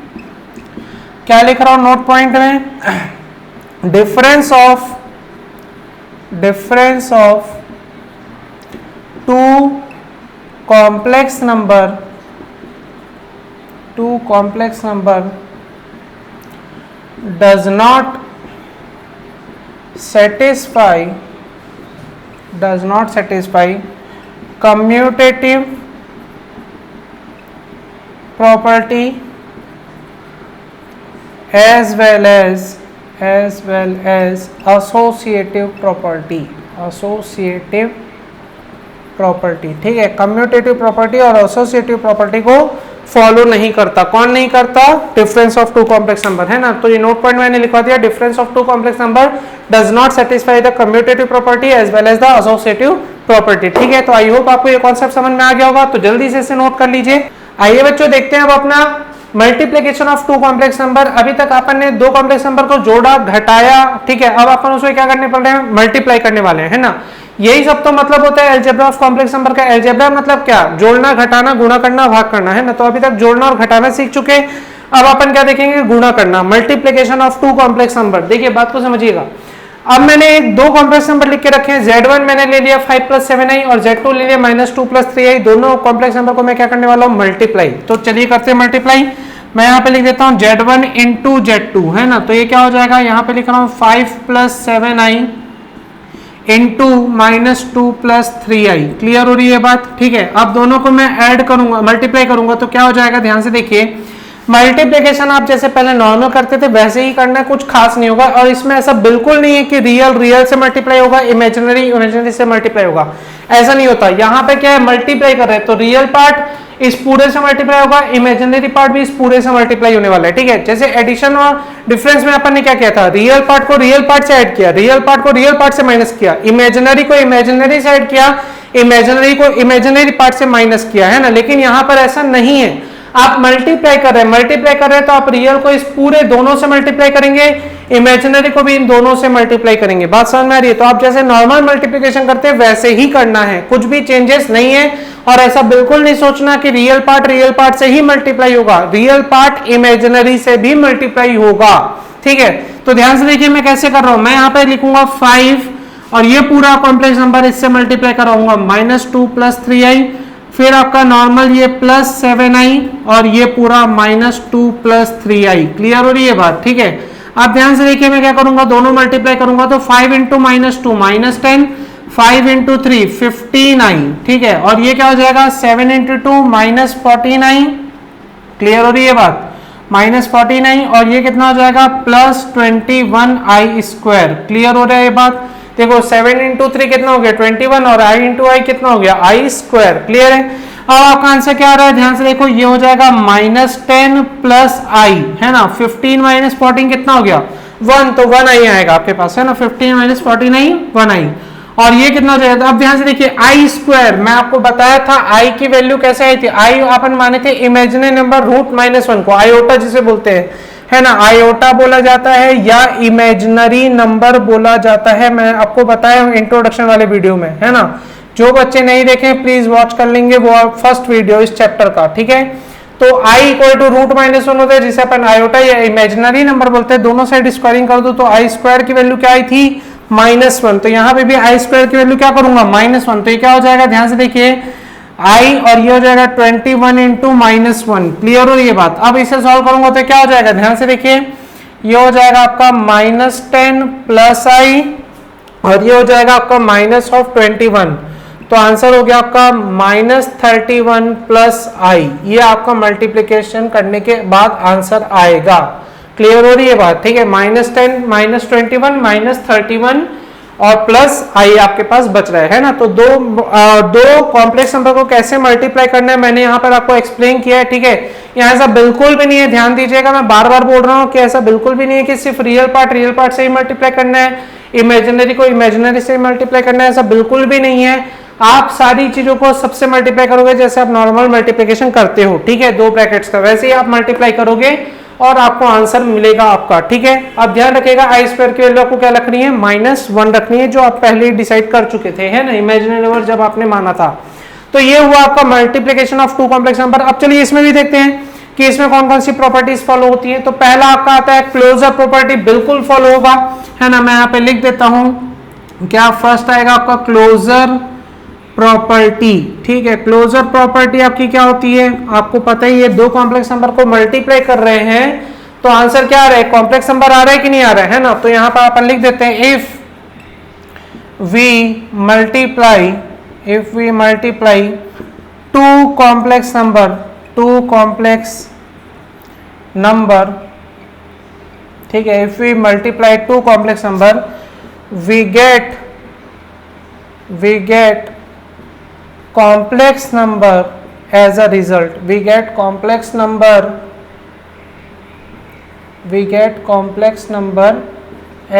क्या लिख रहा हूँ नोट पॉइंट में, difference of two complex number does not satisfy commutative property as well as associative property, ठीक है। कम्यूटेटिव प्रॉपर्टी और एसोसिएटिव प्रॉपर्टी को फॉलो नहीं करता। कौन नहीं करता, difference of two complex number, है ना। तो ये नोट पॉइंट मैंने लिखवा दिया, difference of two complex number does not satisfy the commutative property as well as the associative property, ठीक है। तो आई होप आपको ये कॉन्सेप्ट समझ में आ गया होगा। तो जल्दी से इसे नोट कर लीजिए। आइए बच्चों देखते हैं अब अपना multiplication of two complex number. अभी तक अपन ने दो कॉम्प्लेक्स नंबर को जोड़ा, घटाया, ठीक है। अब अपन उसको क्या करने पड़ रहे हैं, मल्टीप्लाई करने वाले हैं, है ना। यही सब तो मतलब होता है अलजेब्रा ऑफ कॉम्प्लेक्स नंबर का। अलजेब्रा मतलब क्या, जोड़ना, घटाना, गुणा करना, भाग करना, है ना। तो अभी तक जोड़ना और घटाना सीख चुके, अब अपन क्या देखेंगे, गुणा करना, multiplication of two complex number. देखिए बात को समझिएगा। अब मैंने एक दो कॉम्प्लेक्स नंबर लिख के रखे हैं, Z1 मैंने ले लिया 5 + 7i और Z2 ले लिया -2 + 3i। दोनों कॉम्प्लेक्स नंबर को मैं क्या करने वाला हूँ, मल्टीप्लाई। तो चलिए करते हैं मल्टीप्लाई। मैं यहाँ पे लिख देता हूँ Z1 × Z2, है ना। तो ये क्या हो जाएगा, यहाँ पे लिख रहा हूँ 5 + 7i इंटू -2 + 3i। क्लियर हो रही है बात? ठीक है, अब दोनों को मैं ऐड करूंगा, मल्टीप्लाई करूंगा तो क्या हो जाएगा, ध्यान से देखिए। मल्टीप्लिकेशन आप जैसे पहले नॉर्मल करते थे वैसे ही करना है, कुछ खास नहीं होगा। और इसमें ऐसा बिल्कुल नहीं है कि रियल रियल से मल्टीप्लाई होगा, इमेजिनरी इमेजिनरी से मल्टीप्लाई होगा, ऐसा नहीं होता। यहाँ पे क्या है, मल्टीप्लाई कर रहे हैं तो रियल पार्ट इस पूरे से मल्टीप्लाई होगा, इमेजिनरी पार्ट भी इस पूरे से मल्टीप्लाई होने वाला है। ठीक है, जैसे एडिशन और डिफरेंस में अपन ने क्या किया था, रियल पार्ट को रियल पार्ट से ऐड किया, रियल पार्ट को रियल पार्ट से माइनस किया, इमेजिनरी को इमेजिनरी से ऐड किया, इमेजिनरी को इमेजिनरी पार्ट से माइनस किया, है ना। लेकिन यहाँ पर ऐसा नहीं है, आप मल्टीप्लाई कर रहे हैं, मल्टीप्लाई कर रहे हैं तो आप रियल को इस पूरे दोनों से मल्टीप्लाई करेंगे, इमेजिनरी को भी इन दोनों से मल्टीप्लाई करेंगे। बात समझ में आ रही है? तो आप जैसे नॉर्मल मल्टीप्लिकेशन करते हैं वैसे ही करना है, कुछ भी चेंजेस नहीं है। और ऐसा बिल्कुल नहीं सोचना कि रियल पार्ट से ही मल्टीप्लाई होगा, रियल पार्ट इमेजिनरी से भी मल्टीप्लाई होगा। ठीक है, तो ध्यान से देखिए मैं कैसे कर रहा हूं। मैं यहाँ पे लिखूंगा 5 और ये पूरा कॉम्प्लेक्स नंबर इससे मल्टीप्लाई कराऊंगा, -2 + 3i, फिर आपका नॉर्मल ये +7i और ये पूरा -2 + 3i। क्लियर हो रही है बात? ठीक है, आप ध्यान से देखिए मैं क्या करूंगा, दोनों मल्टीप्लाई करूंगा तो 5 × -2 -10, 5 × 3 15i। ठीक है, और ये क्या हो जाएगा, 7 × 2 -14i। क्लियर हो रही है बात? -14i और ये कितना हो जाएगा, +21i²। क्लियर हो रहा है ये बात? देखो 7 × 3 कितना हो गया, 21 और i × i कितना हो गया, i²। क्लियर है? अब आपका आंसर क्या आ रहा है, ध्यान से देखो, ये हो जाएगा -10 + i, है ना। 15 - 14 कितना हो गया, 1, तो 1i आएगा आपके पास, है ना। 15 - 14i 1i। और ये कितना हो जाएगा, अब ध्यान से देखिए i², मैं आपको बताया था i की वैल्यू कैसे आई थी, i अपन माने थे इमेजिनरी नंबर √-1 को, आयोटा जिसे बोलते हैं, है ना, आयोटा बोला जाता है या इमेजिनरी नंबर बोला जाता है। मैं आपको बताया इंट्रोडक्शन वाले वीडियो में, है ना। जो बच्चे नहीं देखे प्लीज वॉच कर लेंगे, वो फर्स्ट वीडियो इस चैप्टर का। ठीक है, तो i = √-1 होता है जिसे अपन आयोटा या इमेजिनरी नंबर बोलते हैं। दोनों साइड स्क्वायरिंग कर दो तो i² की वैल्यू क्या आई थी, -1। तो यहाँ पे भी i² की वैल्यू क्या करूंगा, -1। तो ये क्या हो जाएगा, ध्यान से देखिए, i और ये हो जाएगा 21 × -1। क्लियर हो रही है बात? अब इसे सॉल्व करूंगा तो क्या हो जाएगा, ध्यान से देखिए, ये हो जाएगा आपका -10 + i और ये हो जाएगा आपका -21। तो आंसर हो गया आपका -31 + i। ये आपका मल्टीप्लिकेशन करने के बाद आंसर आएगा। क्लियर हो रही है बात? ठीक है, -10 -21 -31 और प्लस i आपके पास बच रहा है ना। तो दो कॉम्प्लेक्स नंबर को कैसे मल्टीप्लाई करना है मैंने यहाँ पर आपको एक्सप्लेन किया है। ठीक है, यहाँ ऐसा बिल्कुल भी नहीं है, ध्यान दीजिएगा, मैं बार बार बोल रहा हूँ कि ऐसा बिल्कुल भी नहीं है कि सिर्फ रियल पार्ट से ही मल्टीप्लाई करना है, इमेजिनरी को इमेजिनरी से मल्टीप्लाई करना है, ऐसा बिल्कुल भी नहीं है। आप सारी चीजों को सबसे मल्टीप्लाई करोगे जैसे आप नॉर्मल मल्टीप्लिकेशन करते हो, ठीक है, 2 ब्रैकेट्स का, वैसे ही आप मल्टीप्लाई करोगे और आपको आंसर मिलेगा आपका। ठीक है, अब ध्यान रखिएगा i² की वैल्यू आपको क्या रखनी है, -1 रखनी है, जो आप पहले ही डिसाइड कर चुके थे, है ना, इमेजिनरी नंबर जब आपने माना था। तो ये हुआ आपका मल्टीप्लिकेशन ऑफ 2 कॉम्प्लेक्स नंबर। अब चलिए इसमें भी देखते हैं कि इसमें कौन कौन सी प्रॉपर्टीज फॉलो होती है। तो पहला आपका आता है क्लोजर प्रॉपर्टी, बिल्कुल फॉलो होगा, है ना। मैं यहाँ पे लिख देता हूं, क्या फर्स्ट आएगा आपका क्लोजर प्रॉपर्टी। ठीक है, क्लोजर प्रॉपर्टी आपकी क्या होती है, आपको पता ही है, 2 कॉम्प्लेक्स नंबर को मल्टीप्लाई कर रहे हैं तो आंसर क्या आ रहा है, कॉम्प्लेक्स नंबर आ रहा है कि नहीं आ रहा है ना। तो यहां पर अपन लिख देते हैं, if we multiply 2 complex number, ठीक है, if we multiply 2 complex number we get complex number as a result, we get complex number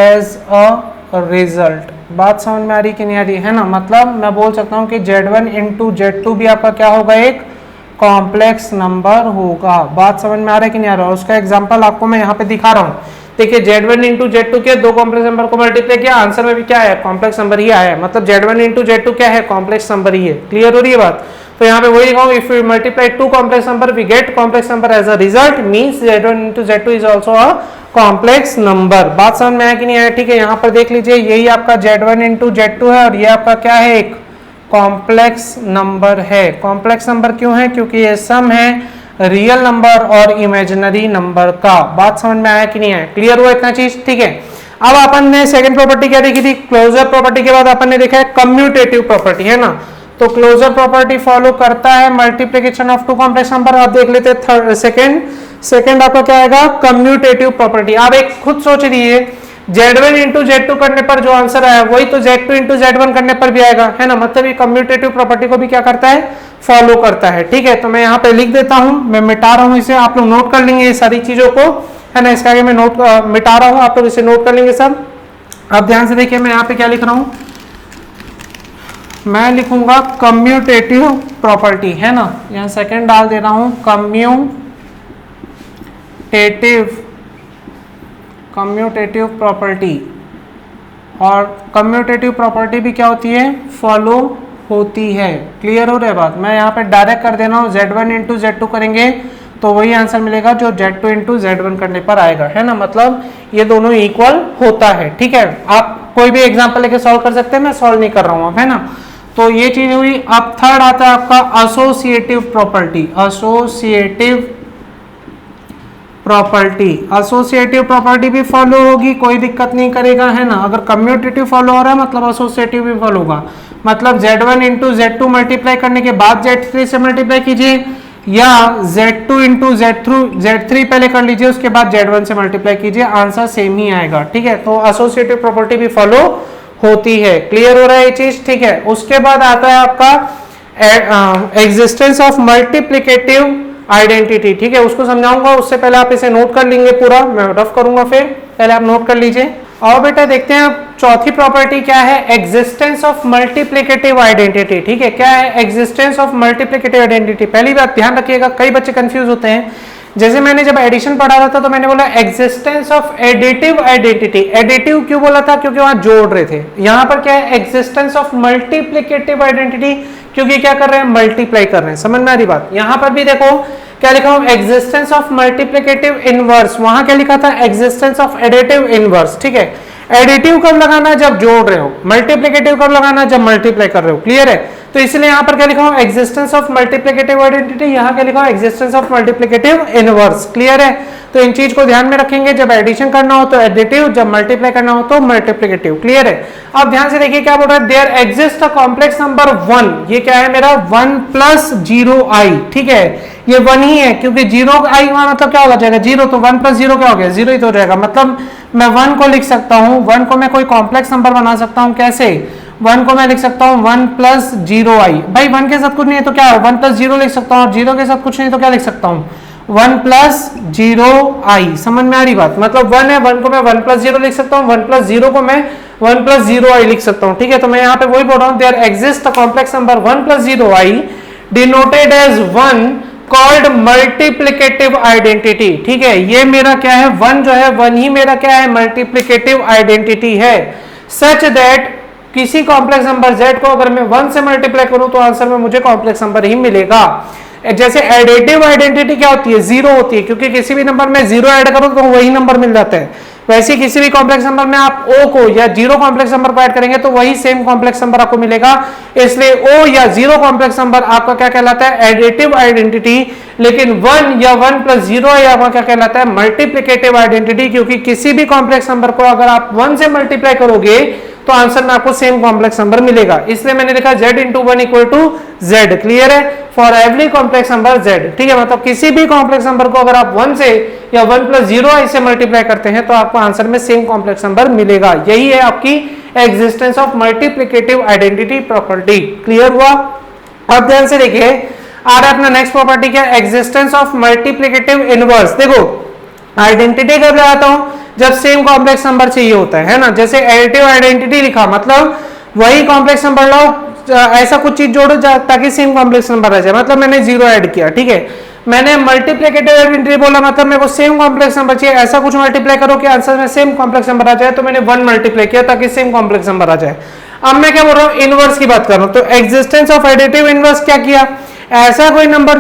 as a result। बात समझ में आ रही कि नहीं आ रही है ना। मतलब मैं बोल सकता हूं कि Z1 × Z2 भी आपका क्या होगा, एक कॉम्प्लेक्स नंबर होगा। बात समझ में आ रहा है कि नहीं आ रहा है, उसका एग्जांपल आपको मैं यहाँ पे दिखा रहा हूँ। देखिए Z1 × Z2 के 2 कॉम्प्लेक्स नंबर को मल्टीप्लाई किया, आंसर में भी क्या है, कॉम्प्लेक्स नंबर ही आया है। मतलब Z1 × Z2 क्या है, कॉम्प्लेक्स नंबर ही है। क्लियर हो रही है बात? तो यहाँ पे वही लिखा, if we multiply 2 complex number we get complex number as a result, means Z1 × Z2 is also a complex number. बात समझ में आया कि नहीं आया? ठीक है, यहाँ पर देख लीजिए, यही आपका Z1 × Z2 है और ये आपका क्या है, एक कॉम्प्लेक्स नंबर है। कॉम्प्लेक्स नंबर क्यों है, क्योंकि ये सम है रियल नंबर और इमेजिनरी नंबर का। बात समझ में आया कि नहीं आया? क्लियर हुआ इतना चीज? ठीक है, अब अपन ने सेकंड प्रॉपर्टी क्या देखी थी, क्लोजर प्रॉपर्टी के बाद अपन ने देखा है कम्यूटेटिव प्रॉपर्टी, है ना। तो क्लोजर प्रॉपर्टी फॉलो करता है multiplication of two complex number. आप देख लेते हैं सेकंड आपका क्या आएगा, कम्यूटेटिव प्रॉपर्टी। आप एक खुद सोच लीजिए, Z1 इंटू Z2 करने पर जो आंसर आया वही तो Z2 इंटू Z1 करने पर भी आएगा, है ना। मतलब ये कम्यूटेटिव प्रॉपर्टी को भी क्या करता है, फॉलो करता है, ठीक है। तो मैं यहाँ पे लिख देता हूँ, मैं मिटा रहा हूँ इसे, आप लोग नोट कर लेंगे ये सारी चीजों को, है ना। इसका आगे मैं नोट मिटा रहा हूँ, आप लोग इसे नोट कर लेंगे सब। आप ध्यान से देखिए मैं यहाँ पे क्या लिख रहा हूँ, मैं लिखूंगा कम्यूटेटिव प्रॉपर्टी, है ना। यहाँ सेकंड डाल दे रहा हूँ, कम्यूटेटिव प्रॉपर्टी। और कम्यूटेटिव प्रॉपर्टी भी क्या होती है, फॉलो होती है। क्लियर हो रहा है बात। मैं यहाँ पे डायरेक्ट कर देना हूँ, Z1 इंटू Z2 करेंगे तो वही आंसर मिलेगा जो Z2 इंटू Z1 करने पर आएगा, है ना। मतलब ये दोनों इक्वल होता है, ठीक है। आप कोई भी एग्जांपल लेके सॉल्व कर सकते हैं, मैं सॉल्व नहीं कर रहा हूँ, है ना। तो ये चीज हुई। अब थर्ड आता है आपका एसोसिएटिव प्रॉपर्टी। एसोसिएटिव प्रॉपर्टी भी फॉलो होगी, कोई दिक्कत नहीं करेगा, है ना। अगर कम्यूटेटिव फॉलो हो रहा है मतलब एसोसिएटिव भी फॉलो होगा। मतलब Z1 इंटू Z2 मल्टीप्लाई करने के बाद Z3 से मल्टीप्लाई कीजिए, या Z2 इंटू Z3 पहले कर लीजिए, उसके बाद Z1 से मल्टीप्लाई कीजिए, आंसर सेम ही आएगा, ठीक है। तो एसोसिएटिव प्रॉपर्टी भी फॉलो होती है। क्लियर हो रहा है ये चीज, ठीक है। उसके बाद आता है आपका एग्जिस्टेंस ऑफ मल्टीप्लिकेटिव आइडेंटिटी, ठीक है। उसको समझाऊंगा, उससे पहले आप इसे नोट कर लेंगे पूरा, मैं रफ करूंगा फिर, पहले आप नोट कर लीजिए। और बेटा देखते हैं चौथी प्रॉपर्टी क्या है, एग्जिस्टेंस ऑफ मल्टीप्लिकेटिव आइडेंटिटी, ठीक है। क्या है एग्जिस्टेंस ऑफ मल्टीप्लिकेटिव आइडेंटिटी। पहली बात ध्यान रखिएगा, कई बच्चे कंफ्यूज होते हैं। जैसे मैंने जब एडिशन पढ़ा रहा था तो मैंने बोला existence of additive identity. Additive क्यों बोला था, क्योंकि वहां जोड़ रहे थे। यहां पर क्या है एग्जिस्टेंस ऑफ मल्टीप्लिकेटिव आइडेंटिटी, क्योंकि क्या कर रहे हैं, मल्टीप्लाई कर रहे हैं। समझ में आ रही बात। यहां पर भी देखो क्या लिखा हूं, एग्जिस्टेंस ऑफ मल्टीप्लिकेटिव इनवर्स। वहां क्या लिखा था, एग्जिस्टेंस ऑफ एडिटिव इनवर्स, ठीक है। एडिटिव कब लगाना, जब जोड़ रहे हो। मल्टीप्लिकेटिव कब लगाना, जब मल्टीप्लाई कर रहे हो। क्लियर है। तो इसलिए यहां पर क्या लिखा हूं, एग्जिस्टेंस ऑफ मल्टीप्लिकेटिव आइडेंटिटी, यहां क्या लिखा हूं, existence of multiplicative inverse. Clear है। तो इन चीज को ध्यान में रखेंगे, जब एडिशन करना हो तो एडिटिव, जब मल्टीप्लाई करना हो तो मल्टीप्लिकेटिव। क्लियर है। अब ध्यान से देखिए क्या बोल रहा है, there exist a complex number 1। ये क्या है मेरा 1 प्लस 0i, ठीक है। ये 1 ही है, क्योंकि 0i मतलब क्या हो जाएगा, 0। तो 1 प्लस 0 क्या हो गया, 0 ही तो हो जाएगा। मतलब मैं 1 को लिख सकता हूं, 1 को मैं कोई कॉम्प्लेक्स नंबर बना सकता हूं। कैसे, 1 को मैं लिख सकता हूं 1 प्लस 0i। भाई 1 के साथ कुछ नहीं है तो क्या है, 1 प्लस 0 लिख सकता हूं, और 0 के साथ कुछ नहीं तो क्या लिख सकता हूं, 1 प्लस 0i। समझ में आ रही बात। मतलब 1 है, 1 को मैं 1 प्लस 0 लिख सकता हूं, 1 प्लस 0 को मैं 1 प्लस 0i लिख सकता हूं, ठीक है। तो मैं यहाँ पे वही बोल रहा हूं, there exist a complex number 1 plus 0i denoted as 1 called multiplicative identity, ठीक है। ये मेरा क्या है, 1 जो है 1 ही मेरा क्या है, मल्टीप्लिकेटिव आइडेंटिटी है। सच दैट किसी कॉम्प्लेक्स नंबर z को अगर मैं 1 से मल्टीप्लाई करूं तो आंसर में मुझे कॉम्प्लेक्स नंबर ही मिलेगा। जैसे एडिटिव आइडेंटिटी क्या होती है, 0 होती है, क्योंकि किसी भी नंबर में 0 ऐड करो तो वही नंबर मिल जाता है। वैसे किसी भी कॉम्प्लेक्स नंबर में आप o को या 0 कॉम्प्लेक्स नंबर को ऐड करेंगे तो वही सेम कॉम्प्लेक्स नंबर आपको मिलेगा। इसलिए o या 0 कॉम्प्लेक्स नंबर आपका क्या कहलाता है, एडिटिव आइडेंटिटी। लेकिन 1 या 1 प्लस 0 या आपका क्या कहलाता है, मल्टीप्लिकेटिव आइडेंटिटी। क्योंकि किसी भी कॉम्प्लेक्स नंबर को अगर आप 1 से मल्टीप्लाई करोगे तो आंसर में आपको सेम कॉम्प्लेक्स नंबर मिलेगा। इसलिए मैंने लिखा z into 1 equal to z। Clear है। For every complex number z, ठीक है। मतलब किसी भी कॉम्प्लेक्स नंबर को अगर आप 1 से या 1 प्लस 0 से मल्टीप्लाई करते हैं तो आपको आंसर में सेम कॉम्प्लेक्स नंबर मिलेगा। यही है आपकी existence of multiplicative identity property. Clear हुआ। अब ध्यान से देखिए आ रहा है अपना नेक्स्ट प्रॉपर्टी क्या, एग्जिस्टेंस ऑफ मल्टीप्लिकेटिव इनवर्स। देखो आइडेंटिटी कब लगाता हूं, जब सेम कॉम्प्लेक्स नंबर चाहिए होता है ना। जैसे एडिटिव आइडेंटिटी लिखा, मतलब वही कॉम्प्लेक्स नंबर लाओ, ऐसा कुछ चीज जोड़ो ताकि सेम कॉम्प्लेक्स नंबर आ जाए। मतलब मैंने 0 ऐड किया, ठीक है। मैंने मल्टीप्लिकेटिव आइडेंटिटी बोला, मतलब मेरे को सेम कॉम्प्लेक्स नंबर चाहिए, ऐसा कुछ मल्टीप्लाई करो कि आंसर में सेम कॉम्प्लेक्स नंबर आ जाए। तो मैंने 1 मल्टीप्लाई किया ताकि सेम कॉम्प्लेक्स नंबर आ जाए। अब मैं क्या बोल रहा हूँ, इनवर्स की बात कर रहा हूँ। तो एग्जिस्टेंस ऑफ एडिटिव इनवर्स क्या किया, ऐसा कोई नंबर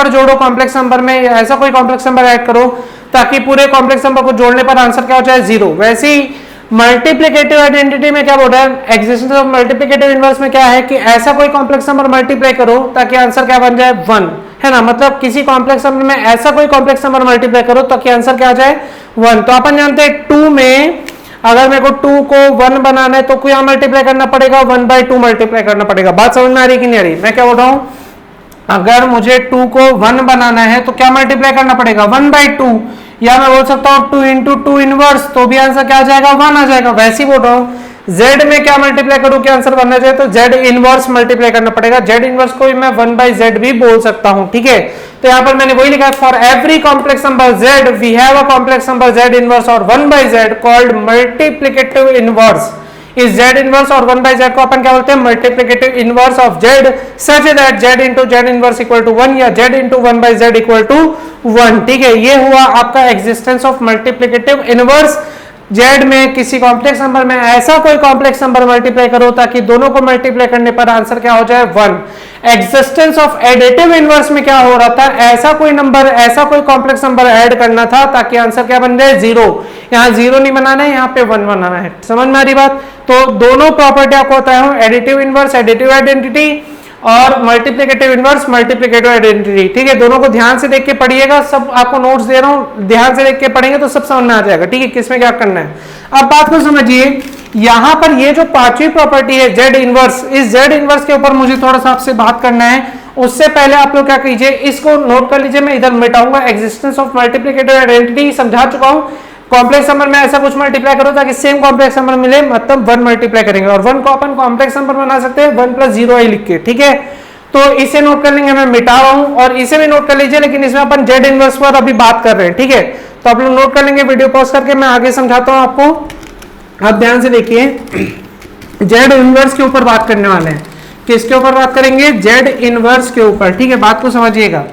जोड़ो कॉम्प्लेक्स नंबर में, ऐसा कोई कॉम्प्लेक्स नंबर ऐड करो ताकि पूरे कॉम्प्लेक्स नंबर को जोड़ने पर आंसर क्या हो जाए, 0। वैसे ही मल्टीप्लिकेटिव आइडेंटिटी में क्या बोल रहा है, एग्जिस्टेंस ऑफ मल्टीप्लिकेटिव इनवर्स में क्या है कि ऐसा कोई कॉम्प्लेक्स नंबर मल्टीप्लाई करो ताकि आंसर क्या बन जाए 1, है ना। मतलब किसी कॉम्प्लेक्स नंबर में ऐसा कोई कॉम्प्लेक्स नंबर मल्टीप्लाई करो ताकि आंसर क्या आ जाए 1। तो अपन जानते हैं 2 में अगर मेरे को 2 को 1 बनाना है तो क्या मल्टीप्लाई करना पड़ेगा, 1/2 मल्टीप्लाई करना पड़ेगा। बात समझ में आ रही कि नहीं आ रही, मैं क्या बोल रहा हूं, अगर मुझे 2 को 1 बनाना है तो क्या मल्टीप्लाई करना पड़ेगा 1/2, या मैं बोल सकता हूँ 2 × 2 इनवर्स, तो भी आंसर क्या आ जाएगा 1 आ जाएगा। वैसे ही बोल रहा हूँ z में क्या मल्टीप्लाई करूँ कि आंसर बनना चाहिए, तो z इनवर्स मल्टीप्लाई करना पड़ेगा। z इनवर्स को भी मैं 1/z भी बोल सकता हूँ, ठीक है। तो यहाँ पर मैंने वही लिखा है, for every complex number z we have a complex number z inverse और 1/z कॉल्ड मल्टीप्लिकेटिव इनवर्स। इस z इनवर्स और 1/z को अपन क्या बोलते हैं, multiplicative inverse of z such that z × z inverse equal to 1 या z × 1/z इक्वल टू 1, ठीक है। ये हुआ आपका existence of multiplicative inverse. z में किसी कॉम्प्लेक्स नंबर में ऐसा कोई कॉम्प्लेक्स नंबर मल्टीप्लाई करो ताकि दोनों को मल्टीप्लाई करने पर आंसर क्या हो जाए 1। एग्जिस्टेंस ऑफ एडिटिव इनवर्स में क्या हो रहा था, ऐसा कोई नंबर, ऐसा कोई कॉम्प्लेक्स नंबर ऐड करना था ताकि आंसर क्या बन जाए 0। यहाँ 0 नहीं बनाना है, यहाँ पे 1 बनाना है। समझ में आ रही बात। तो दोनों प्रॉपर्टी आपको बताया हूँ, एडिटिव इनवर्स एडिटिव आइडेंटिटी और मल्टीप्लिकेटिव इनवर्स मल्टीप्लिकेटिव आइडेंटिटी, ठीक है। दोनों को ध्यान से देख के पढ़िएगा, सब आपको नोट्स दे रहा हूँ, ध्यान से देख के पढ़ेंगे तो सब समझ में आ जाएगा, ठीक है, किसमें क्या करना है। अब बात को समझिए, यहाँ पर ये जो पांचवी प्रॉपर्टी है z इनवर्स, इस z इनवर्स के ऊपर मुझे थोड़ा सा आपसे बात करना है। उससे पहले आप लोग क्या कीजिए, इसको नोट कर लीजिए, मैं इधर मिटाऊंगा। एग्जिस्टेंस ऑफ मल्टीप्लिकेटिव आइडेंटिटी समझा चुका हूँ। कॉम्प्लेक्स नंबर में ऐसा कुछ मल्टीप्लाई करो ताकि सेम कॉम्प्लेक्स नंबर मिले, मतलब 1 मल्टीप्लाई करेंगे और 1 को अपन कॉम्प्लेक्स नंबर बना सकते हैं 1 + 0 लिख के, ठीक है। तो इसे नोट कर लेंगे, मैं मिटा रहा हूं, और इसे भी नोट कर लीजिए, लेकिन इसमें अपन z इनवर्स पर अभी बात कर रहे हैं, ठीक है। तो आप लोग नोट कर लेंगे, वीडियो पॉज करके मैं आगे समझाता हूं आपको। आप ध्यान से देखिए, z इनवर्स के ऊपर बात करने वाले हैं। किसके ऊपर बात करेंगे, z इनवर्स के ऊपर, ठीक है। बात को समझिएगा,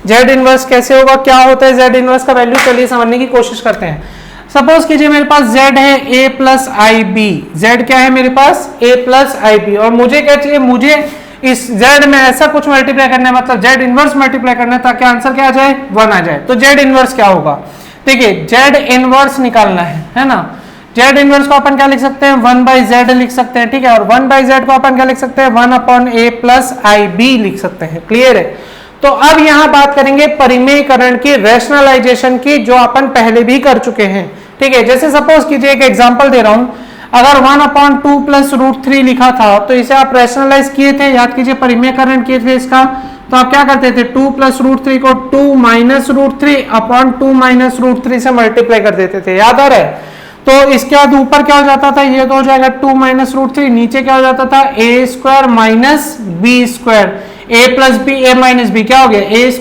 z इनवर्स कैसे होगा, क्या होता है z इनवर्स का वैल्यू, चलिए समझने की कोशिश करते हैं। सपोज कीजिए मेरे पास z है a + ib, z क्या है मेरे पास a + ib, और मुझे क्या चाहिए, मुझे इस z में ऐसा कुछ मल्टीप्लाई करना है, मतलब z इनवर्स मल्टीप्लाई करना है ताकि आंसर क्या आ जाए 1 आ जाए। तो z इनवर्स क्या होगा, देखिए z इनवर्स निकालना है ना। z इनवर्स को अपन क्या लिख सकते हैं 1/z लिख सकते हैं, ठीक है। और 1/z को अपन क्या लिख सकते हैं 1/a + ib लिख सकते हैं, क्लियर है। तो अब यहां बात करेंगे परिमेयकरण की, रैशनलाइजेशन की, जो अपन पहले भी कर चुके हैं, ठीक है। जैसे सपोज कीजिए, एक एग्जांपल दे रहा हूं, अगर 1/2 + √3 लिखा था तो इसे आप रैशनलाइज किए थे, याद कीजिए, परिमेयकरण किए थे इसका। तो आप क्या करते थे, 2 + √3 को 2 - √3/2 - √3 से मल्टीप्लाई कर देते थे, याद आ रहा है। तो इसके बाद ऊपर क्या हो जाता था, ये तो हो जाएगा 2 - √3, नीचे क्या हो जाता था a² - b², a + b a - b क्या हो गया a²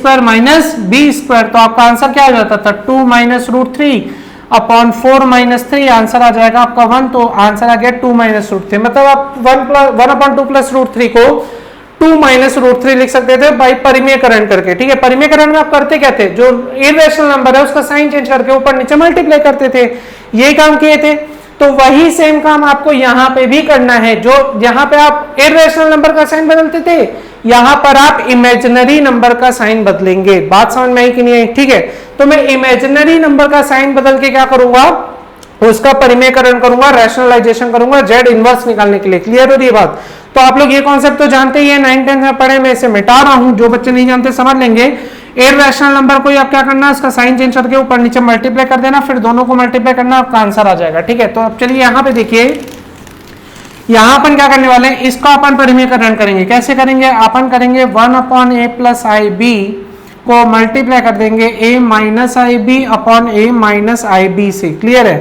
- b²। तो आपका आंसर क्या हो जाता था 2 - √3/4 - 3, आंसर आ जाएगा आपका 1। तो आंसर आ गया 2 - √3, मतलब आप 1/2 + √3 को 2 - √3 लिख सकते थे बाई परिमेयकरण करके, ठीक है। परिमेयकरण में आप करते क्या थे, जो इर्रेशनल नंबर है उसका साइन चेंज करके ऊपर नीचे मल्टीप्लाई करते थे, ये काम किए थे। तो वही सेम काम आपको यहाँ पे भी करना है। जो यहाँ पे आप इर्रेशनल नंबर का साइन बदलते थे, यहाँ पर आप इमेजिनरी नंबर का साइन बदलेंगे। बात समझ में आई कि नहीं आई, ठीक है। तो मैं इमेजिनरी नंबर का साइन बदल के क्या करूंगा, उसका परिमेयकरण करूंगा, रैशनलाइजेशन करूंगा z इनवर्स निकालने के लिए। क्लियर हो रही है बात। तो आप लोग ये कॉन्सेप्ट तो जानते ही है, 9th 10th में पढ़े, मैं इसे मिटा रहा हूं, जो बच्चे नहीं जानते समझ लेंगे। इर्रेशनल नंबर को आप क्या करना है, उसका साइन चेंज करके ऊपर नीचे मल्टीप्लाई कर देना, फिर दोनों को मल्टीप्लाई करना, आपका आंसर आ जाएगा, ठीक है। तो अब चलिए यहाँ पे देखिए, यहाँ अपन क्या करने वाले हैं, इसका अपन परिमेयकरण करेंगे। कैसे करेंगे, अपन करेंगे 1/a + ib को मल्टीप्लाई कर देंगे a - ib/a - ib से, क्लियर है।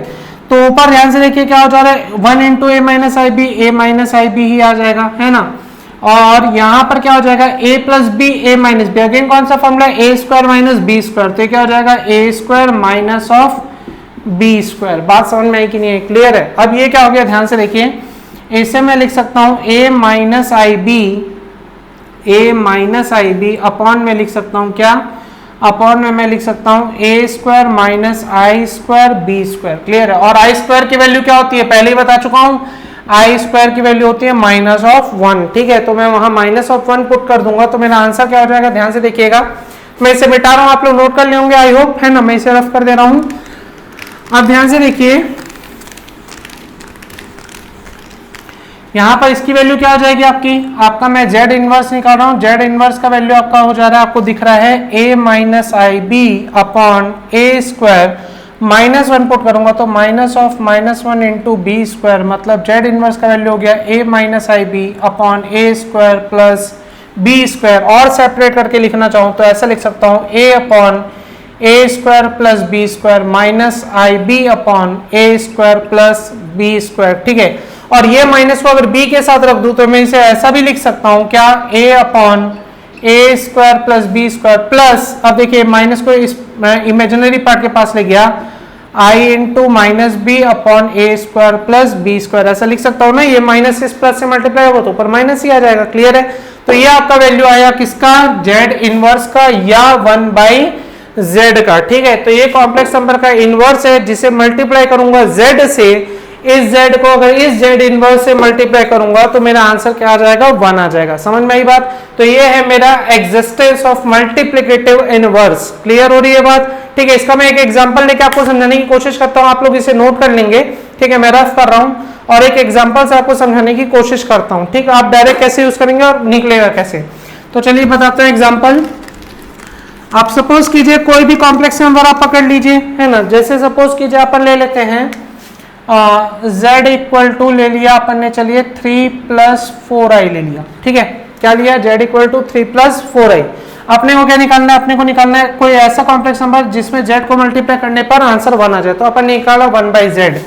तो ऊपर ध्यान से देखिए क्या हो जा रहा है, 1 × a - ib, a - ib ही आ जाएगा, है ना। और यहाँ पर क्या हो जाएगा a + b a - b, again कौन सा फॉर्मूला a² - b², तो क्या हो जाएगा a² - b²। बात समझ में आई कि नहीं है, क्लियर है। अब ये क्या हो गया, ध्यान से देखिए, इसे मैं लिख सकता हूँ a - ib अपॉन में लिख सकता हूँ क्या, अपॉन में मैं लिख सकता हूँ a² - i² b², क्लियर है। और i² की वैल्यू क्या होती है, पहले ही बता चुका हूँ, i² की वैल्यू होती है -1, ठीक है। तो मैं वहां -1 पुट कर दूंगा, तो मेरा आंसर क्या हो जाएगा, ध्यान से देखिएगा। मैं इसे मिटा रहा हूं, आप लोग नोट कर लेंगे आई होप, है ना। मैं इसे रफ कर दे रहा हूं, अब ध्यान से देखिए, यहाँ पर इसकी वैल्यू क्या हो जाएगी आपकी, आपका मैं जेड इनवर्स निकाल रहा हूँ, जेड इनवर्स का वैल्यू आपका हो जा रहा है, आपको दिख रहा है a minus i b upon a square, -1 put करूंगा तो -(-1) इंटू बी स्क्वायर, मतलब जेड इनवर्स का वैल्यू हो गया a minus i b upon a square plus b square. और सेपरेट करके लिखना चाहूँ तो ऐसा लिख सकता हूँ a upon a square plus b square minus i b upon a square plus b square, ठीक है। और ये माइनस को अगर b के साथ रख दूं तो मैं इसे ऐसा भी लिख सकता हूं क्या, a upon a square plus b square plus, अब देखिए माइनस को इस इमेजिनरी पार्ट के पास ले गया, i into minus b upon a square plus b square, ऐसा लिख सकता हूं ना। ये माइनस इस प्लस से मल्टीप्लाई होगा तो ऊपर माइनस ही आ जाएगा, क्लियर है। तो ये आपका वैल्यू आया किसका, जेड इनवर्स का या 1/z का, ठीक है। तो ये कॉम्प्लेक्स नंबर का इनवर्स है जिसे मल्टीप्लाई करूंगा z से, इस z को अगर इस z इनवर्स से मल्टीप्लाई करूंगा तो मेरा आंसर क्या आ जाएगा, 1 आ जाएगा। समझ में आई बात। तो ये है मेरा existence of multiplicative inverse, clear हो रही है बात, ठीक है। इसका मैं एक एग्जांपल लेके आपको समझाने की कोशिश करता हूं, आप लोग इसे नोट कर लेंगे, ठीक है। मैं रफ कर रहा हूं और एक एग्जांपल से आपको समझाने की कोशिश करता हूं, ठीक है। आप डायरेक्ट कैसे यूज करेंगे और निकलेगा कैसे, तो चलिए बताते हैं एग्जाम्पल। आप सपोज कीजिए कोई भी कॉम्प्लेक्स नंबर आप पकड़ लीजिए, है ना। जैसे सपोज कीजिए अपन ले लेते हैं z इक्वल टू ले लिया अपन ने, चलिए 3 + 4i ले लिया, ठीक है। क्या लिया, z इक्वल टू 3 + 4i। अपने को क्या निकालना है, अपने को निकालना है कोई ऐसा कॉम्प्लेक्स नंबर जिसमें z को मल्टीप्लाई करने पर आंसर 1 आ जाए। तो अपन ने निकाला 1/z,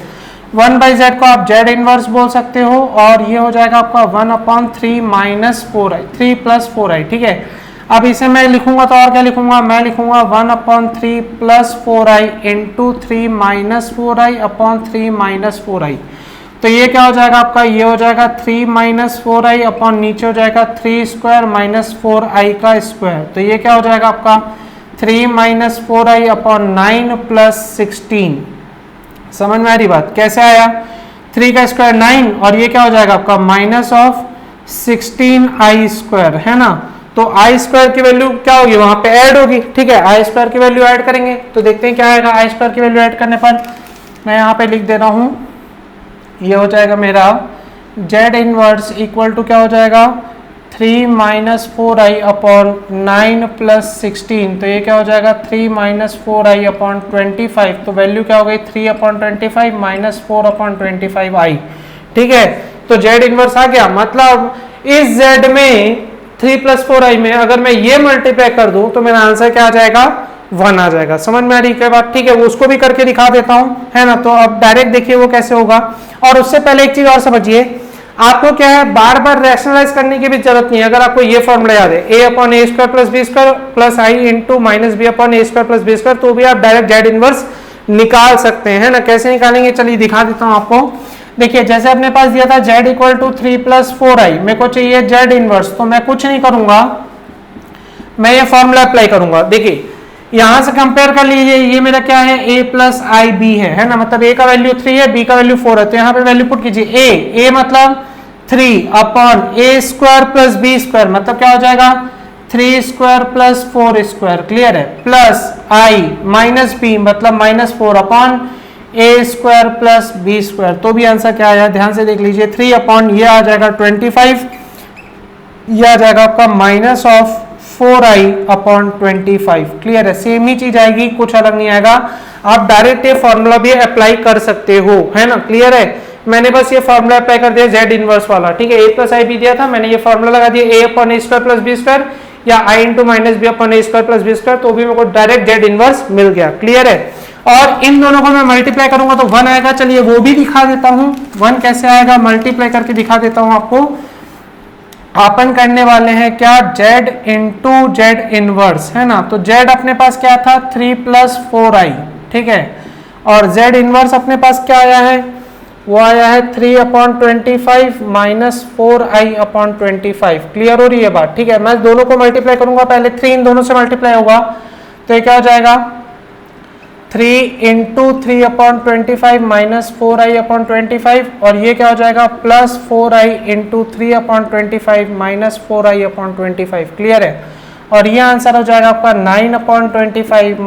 1/z को आप z इनवर्स बोल सकते हो और ये हो जाएगा आपका 1/3 - 4i, 3 + 4i, ठीक है। अब इसे मैं लिखूंगा तो और क्या लिखूंगा, मैं लिखूंगा 1/3 + 4i into 3 - 4i upon 3 - 4i। तो ये क्या हो जाएगा आपका, ये हो जाएगा 3 - 4i अपॉन नीचे हो जाएगा 3 स्क्वायर माइनस 4i का स्क्वायर। तो ये क्या हो जाएगा आपका 3 - 4i अपॉन 9 + 16। समझ में आ रही बात, कैसे आया, 3 का स्क्वायर 9 और ये क्या हो जाएगा आपका -16i स्क्वायर, है ना। तो आई स्क्वायर की वैल्यू क्या होगी, वहां पे ऐड होगी, ठीक है। आई स्क्वायर की वैल्यू ऐड करेंगे तो देखते हैं क्या आएगा। आई स्क्वायर की वैल्यू ऐड करने पर मैं यहाँ पे लिख दे रहा हूँ, ये हो जाएगा मेरा जेड इनवर्स इक्वल टू क्या हो जाएगा 3 - 4i अपॉन 9 + 16। तो ये क्या हो जाएगा 3 - 4i अपॉन 25। तो वैल्यू क्या हो गई 3/25 - 4/25i, ठीक है। तो जेड इनवर्स आ गया, मतलब इस जेड में 3 + 4i में अगर मैं ये मल्टीप्लाई कर दूं तो मेरा आंसर क्या आ जाएगा 1 आ जाएगा। समझ में आ रही है बात, ठीक है। उसको भी करके दिखा देता हूं, है ना। तो अब डायरेक्ट देखिए वो कैसे होगा। और उससे पहले एक चीज और समझिए, आपको क्या है बार बार रैशनलाइज करने की भी जरूरत नहीं है। अगर आपको ये फॉर्मूला याद है a/a² + b² plus i into -b/a² + b², तो भी आप डायरेक्ट जेड इनवर्स निकाल सकते हैं, है ना। कैसे निकालेंगे चलिए दिखा देता हूं आपको। देखिए जैसे अपने पास दिया था z इक्वल टू 3 + 4i, मेरे को चाहिए z इनवर्स, तो मैं कुछ नहीं करूंगा, मैं ये फॉर्मूला अप्लाई करूंगा। देखिए यहां से कंपेयर कर लीजिए, ये मेरा क्या है a + ib है ना, मतलब a का वैल्यू 3 है, b का वैल्यू 4 है। तो यहाँ पे वैल्यू पुट कीजिए a मतलब 3 अपॉन a² + b², मतलब क्या हो जाएगा 3² + 4², क्लियर है, प्लस i माइनस b मतलब -4 अपॉन a² + b²। तो भी आंसर क्या आया, ध्यान से देख लीजिए 3 अपॉन ये आ जाएगा 25, ये आ जाएगा आपका -4i अपॉन 25, क्लियर है। सेम ही चीज आएगी, कुछ अलग नहीं आएगा। आप डायरेक्ट ये फॉर्मूला भी अप्लाई कर सकते हो, है ना, क्लियर है। मैंने बस ये फॉर्मूला अप्लाई कर दिया जेड इनवर्स वाला, ठीक है। a + i b दिया था, मैंने ये फॉर्मूला लगा दिया a/a² + b² या i इंटू -b/a² + b², तो भी मेरे को डायरेक्ट जेड इनवर्स मिल गया, क्लियर है। और इन दोनों को मैं मल्टीप्लाई करूंगा तो 1 आएगा। चलिए वो भी दिखा देता हूं, 1 कैसे आएगा मल्टीप्लाई करके दिखा देता हूं आपको। अपन करने वाले हैं क्या, z इंटू जेड इनवर्स, है ना। तो z अपने पास क्या था 3 + 4i, ठीक है। और z इनवर्स अपने पास क्या आया है, वो आया है 3/25 - 4i अपॉन 25, क्लियर हो रही है बात, ठीक है। मैं दोनों को मल्टीप्लाई करूंगा, पहले 3 इन दोनों से मल्टीप्लाई होगा तो ये क्या हो जाएगा 3 × 3/25 - 4i अपॉन 25, और ये क्या हो जाएगा +4i × 3/25 - 4i अपॉन 25, क्लियर है। और ये आंसर हो जाएगा आपका 9/25 -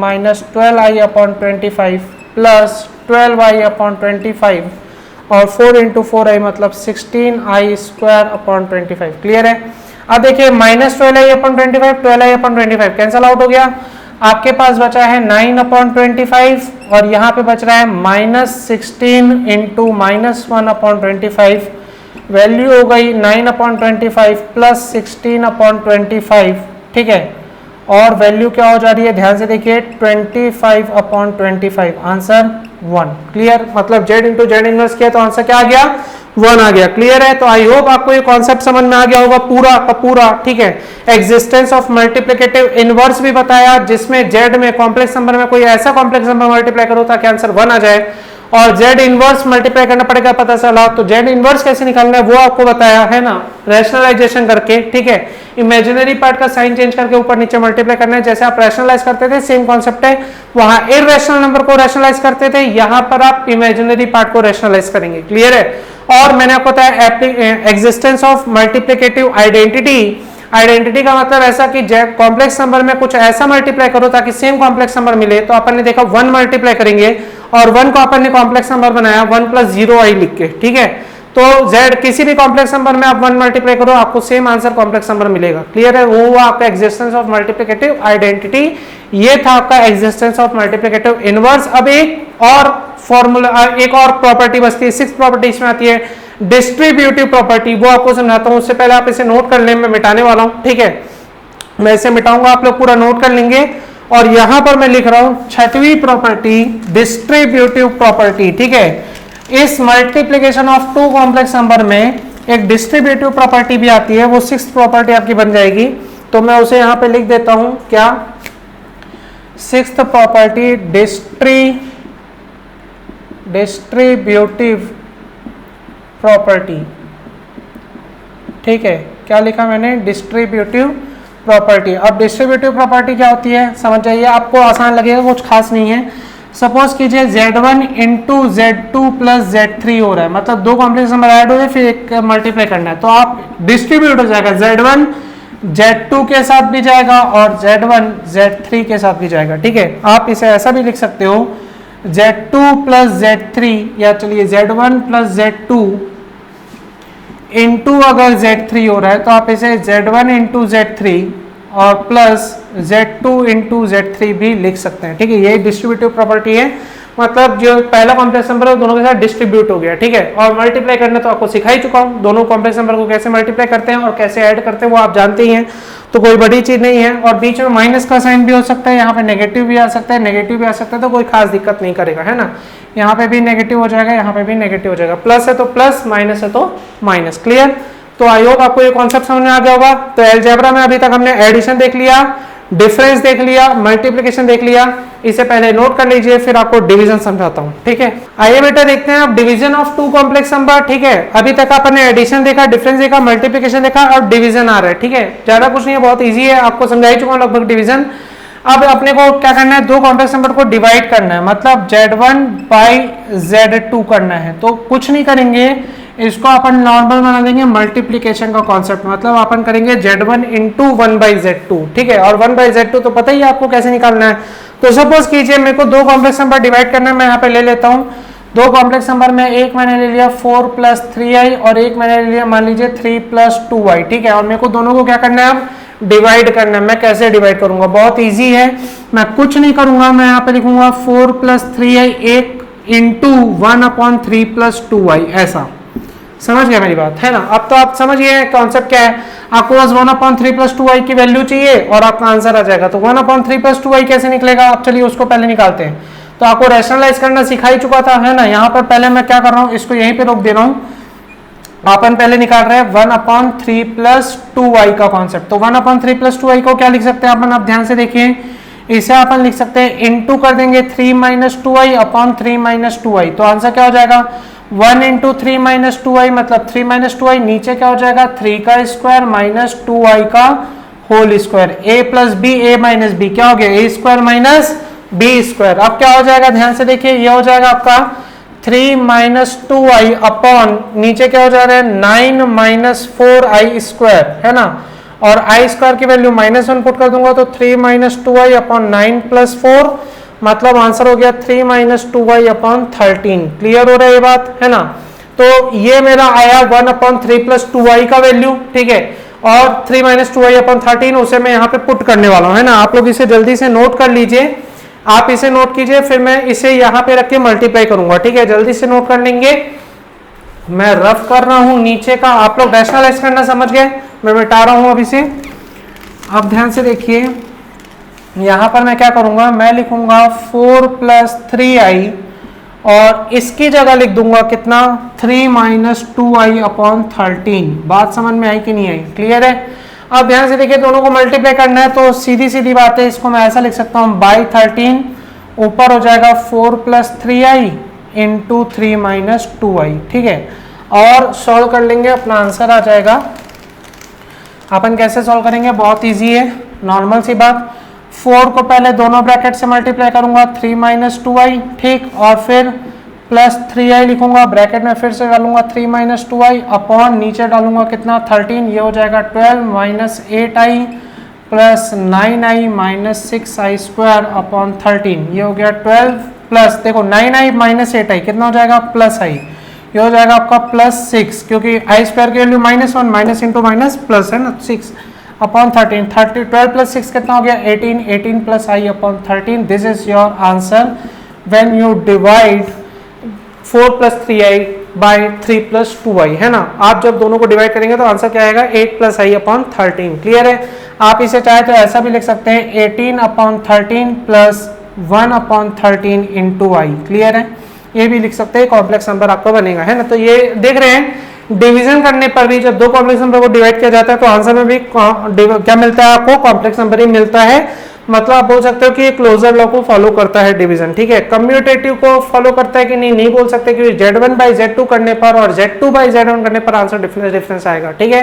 12i upon 25 plus 12i upon 25 और 4 इंटू 4i मतलब 16i² अपॉन 25। क्लियर है। अब देखिए minus 12i/25, 12i/25 cancel out हो गया। आपके पास बचा है 9/25 और यहाँ पे बच रहा है -16 इंटू -1/25। वैल्यू हो गई 9/25 प्लस 16/25। ठीक है, और वैल्यू क्या हो जा रही है, ध्यान से देखिए 25/25। आंसर 1। क्लियर, मतलब z इंटू जेड इनवर्स किया तो आंसर क्या आ गया, 1 आ गया। क्लियर है। तो आई होप आपको ये कॉन्सेप्ट समझ में आ गया होगा पूरा का पूरा। ठीक है, एग्जिस्टेंस ऑफ मल्टीप्लिकेटिव इनवर्स भी बताया, जिसमें z में कॉम्प्लेक्स नंबर में कोई ऐसा कॉम्प्लेक्स नंबर मल्टीप्लाई करो ताकि आंसर 1 आ जाए, और z इनवर्स मल्टीप्लाई करना पड़ेगा पता चला। तो z इनवर्स कैसे निकालना है वो आपको बताया है ना, रैशनलाइजेशन करके। ठीक है, इमेजिनरी पार्ट का साइन चेंज करके ऊपर नीचे मल्टीप्लाई करना है, जैसे आप रैशनलाइज करते थे सेम कॉन्सेप्ट है। वहां इररेशनल नंबर को रैशनलाइज करते थे, यहां पर आप इमेजिनरी पार्ट को रैशनलाइज करेंगे। क्लियर है। और मैंने आपको बताया existence of multiplicative identity. Identity का मतलब ऐसा कि कॉम्प्लेक्स नंबर में कुछ ऐसा मल्टीप्लाई करो ताकि सेम कॉम्प्लेक्स नंबर मिले। तो अपन ने देखा 1 मल्टीप्लाई करेंगे और 1 को अपन ने कॉम्प्लेक्स नंबर बनाया 1 + 0i लिख के। ठीक है, तो z किसी भी कॉम्प्लेक्स नंबर में आप 1 मल्टीप्लाई करो आपको सेम आंसर कॉम्प्लेक्स नंबर मिलेगा। क्लियर है, वो हुआ आपका एग्जिस्टेंस ऑफ मल्टीप्लिकेटिव आइडेंटिटी। ये था आपका एग्जिस्टेंस ऑफ मल्टीप्लिकेटिव इनवर्स। अब एक और फॉर्मूला, एक और प्रॉपर्टी बचती है, 6th प्रॉपर्टी इसमें आती है डिस्ट्रीब्यूटिव प्रॉपर्टी। वो आपको समझाता हूं, उससे पहले आप इसे नोट कर लें, मैं मिटाने वाला हूं। ठीक है, मैं इसे मिटाऊंगा, आप लोग पूरा नोट कर लेंगे। और यहां पर मैं लिख रहा हूं 6वीं प्रॉपर्टी डिस्ट्रीब्यूटिव प्रॉपर्टी। ठीक है, इस मल्टीप्लिकेशन ऑफ 2 कॉम्प्लेक्स नंबर में एक डिस्ट्रीब्यूटिव प्रॉपर्टी भी आती है, वो 6th प्रॉपर्टी आपकी बन जाएगी। तो मैं उसे यहां पे लिख देता हूं, क्या 6th प्रॉपर्टी डिस्ट्रीब्यूटिव प्रॉपर्टी। ठीक है, क्या लिखा मैंने, डिस्ट्रीब्यूटिव प्रॉपर्टी। अब डिस्ट्रीब्यूटिव प्रॉपर्टी क्या होती है समझ जाइए, आपको आसान लगेगा, कुछ खास नहीं है। सपोज कीजिए z1 into z2 plus z3 हो रहा है, मतलब 2 कॉम्प्लेक्स नंबर ऐड हो रहे फिर एक मल्टीप्लाई करना है, तो आप डिस्ट्रीब्यूट हो जाएगा, z1 z2 के साथ भी जाएगा और z1 z3 के साथ भी जाएगा। ठीक है, आप इसे ऐसा भी लिख सकते हो z2 प्लस z3, या चलिए z1 प्लस z2 इंटू अगर z3 हो रहा है तो आप इसे z1 इंटू z3 और प्लस z2 इंटू z3 भी लिख सकते हैं। ठीक है, ये डिस्ट्रीब्यूटिव प्रॉपर्टी है, मतलब जो पहला कॉम्प्लेक्स नंबर है दोनों के साथ डिस्ट्रीब्यूट हो गया। ठीक है, और मल्टीप्लाई करना तो आपको सिखा ही चुका हूँ, दोनों कॉम्प्लेक्स नंबर को कैसे मल्टीप्लाई करते हैं और कैसे ऐड करते हैं वो आप जानते ही हैं, तो कोई बड़ी चीज नहीं है। और बीच में माइनस का साइन भी हो सकता है, यहाँ पे नेगेटिव भी आ सकता है, नेगेटिव भी आ सकता है, तो कोई खास दिक्कत नहीं करेगा, है ना। यहाँ पे भी नेगेटिव हो जाएगा, यहाँ पे भी नेगेटिव हो जाएगा, प्लस है तो प्लस, माइनस है तो माइनस। क्लियर, तो आई होप आपको ये कॉन्सेप्ट समझ में आ गया होगा। तो अलजेब्रा में अभी तक हमने एडिशन देख लिया, डिफरेंस देख लिया, मल्टीप्लिकेशन देख लिया, इसे पहले नोट कर लीजिए, फिर आपको डिवीजन समझाता हूं। ठीक है, आइए बेटा देखते हैं अब डिवीजन ऑफ 2 कॉम्प्लेक्स नंबर। ठीक है, अभी तक आपने एडिशन देखा, डिफरेंस देखा, मल्टीप्लिकेशन देखा, और डिवीजन आ रहा है। ठीक है, ज्यादा कुछ नहीं है, बहुत ईजी है, आपको समझा ही चुका हूं लगभग डिवीजन। अब अपने को क्या करना है, 2 कॉम्प्लेक्स नंबर को डिवाइड करना है, मतलब z1 बाई z2 करना है। तो कुछ नहीं करेंगे, इसको अपन नॉर्मल बना देंगे मल्टीप्लिकेशन का कॉन्सेप्ट, मतलब अपन करेंगे z1 इंटू 1/z2। ठीक है, और 1/z2 तो पता ही है आपको कैसे निकालना है। तो सपोज कीजिए मेरे को 2 कॉम्प्लेक्स नंबर डिवाइड करना है, मैं यहाँ पे ले लेता हूँ 2 कॉम्प्लेक्स नंबर में, एक मैंने ले लिया 4 + 3i और एक मैंने ले लिया मान लीजिए 3 + 2i। ठीक है, और मेरे को दोनों को क्या करना है, अब डिवाइड करना है। मैं कैसे डिवाइड करूंगा, बहुत इजी है, मैं कुछ नहीं करूंगा, मैं यहाँ पे लिखूंगा 4 + 3i 1 इंटू 1/3 + 2i, ऐसा। समझ गया मेरी बात, है ना। अब तो आप समझिए कॉन्सेप्ट क्या है, आपको बस 1/3 + 2i की वैल्यू चाहिए और आपका आंसर आ जाएगा। तो 1/3 + 2i कैसे निकलेगा, आप चलिए उसको पहले निकालते हैं। तो आपको रैशनलाइज करना सिखा ही चुका था, है ना। यहाँ पर पहले मैं क्या कर रहा हूँ, इसको यहीं पे रोक दे रहा हूँ, अपन पहले निकाल रहे हैं 1/3 + 2i का कॉन्सेप्ट। तो 1/3 + 2i को क्या लिख सकते हैं अपन, आप ध्यान से देखिए, इसे अपन लिख सकते हैं इंटू कर देंगे 3 - 2i अपॉन 3 - 2i। तो आंसर क्या हो जाएगा, 1 इंटू 3 - 2i मतलब 3 - 2i, नीचे क्या हो जाएगा 3 का स्क्वायर माइनस 2i का whole square, a + b a - b क्या हो गया, a² - b²। अब क्या हो जाएगा, ध्यान से देखिए, ये हो जाएगा आपका 3 - 2i अपॉन नीचे क्या हो जा रहा है 9 - 4i², है ना। और i² की वैल्यू -1 पुट कर दूंगा तो 3 - 2i अपॉन 9 + 4 मतलब आंसर हो गया 3 - 2i अपॉन 13। क्लियर हो रहा है ये बात, है ना। तो ये मेरा आया 1/3 प्लस 2i का वैल्यू, ठीक है, और 3 माइनस 2i/13 उसे मैं यहाँ पे पुट करने वाला हूँ, है ना। आप लोग इसे जल्दी से नोट कर लीजिए, आप इसे नोट कीजिए, फिर मैं इसे यहाँ पे रख के मल्टीप्लाई करूंगा, ठीक है। जल्दी से नोट कर लेंगे, मैं रफ कर रहा हूँ नीचे का, आप लोग रैशनलाइज करना समझ गए, मैं मिटा रहा हूँ अब इसे। अब ध्यान से देखिए, यहाँ पर मैं क्या करूंगा, मैं लिखूंगा 4 प्लस 3i और इसकी जगह लिख दूंगा कितना, 3 माइनस 2i/13। बात समझ में आई कि नहीं आई, क्लियर है। अब ध्यान से देखिए, दोनों को मल्टीप्लाई करना है तो सीधी सीधी बात है, इसको मैं ऐसा लिख सकता हूँ बाई 13, ऊपर हो जाएगा 4 plus 3i into 3 minus 2i, ठीक है। और सॉल्व कर लेंगे, अपना आंसर आ जाएगा। अपन कैसे सॉल्व करेंगे, बहुत इजी है, नॉर्मल सी बात। 4 को पहले दोनों ब्रैकेट से मल्टीप्लाई करूंगा, 3 माइनस 2i, ठीक, और फिर प्लस 3i लिखूंगा, ब्रैकेट में फिर से डालूंगा 3 माइनस 2i, अपॉन नीचे डालूंगा कितना 13, ये हो जाएगा 12 minus 8i plus 9i minus 6i²/13, ये हो गया 12 प्लस, देखो 9i माइनस 8i कितना हो जाएगा, प्लस i, ये हो जाएगा आपका प्लस 6, क्योंकि i² की value -1, minus into minus plus है ना, 6/13, 12 प्लस 6 कितना हो गया 18, 18 plus i/13। This is your answer when you divide 4 plus 3i by 3 plus 2i, है ना। आप जब दोनों को डिवाइड करेंगे तो आंसर क्या आएगा, 8 प्लस i/13, क्लियर है। आप इसे चाहे तो ऐसा भी लिख सकते हैं, 18/13 प्लस 1/13 इंटू i, क्लियर है। ये भी लिख सकते हैं, कॉम्प्लेक्स नंबर आपका बनेगा, है ना। तो ये देख रहे हैं, डिवीजन करने पर भी जब दो कॉम्प्लेक्स नंबर को डिवाइड किया जाता है तो आंसर में भी क्या मिलता है आपको, कॉम्प्लेक्स नंबर ही मिलता है। मतलब आप बोल सकते हो कि क्लोजर लॉ को फॉलो करता है डिवीजन, ठीक है। कम्यूटेटिव को फॉलो करता है कि नहीं बोल सकते, क्योंकि Z1 बाई Z2 करने पर और Z2 बाई Z1 करने पर आंसर डिफरेंस आएगा, ठीक है।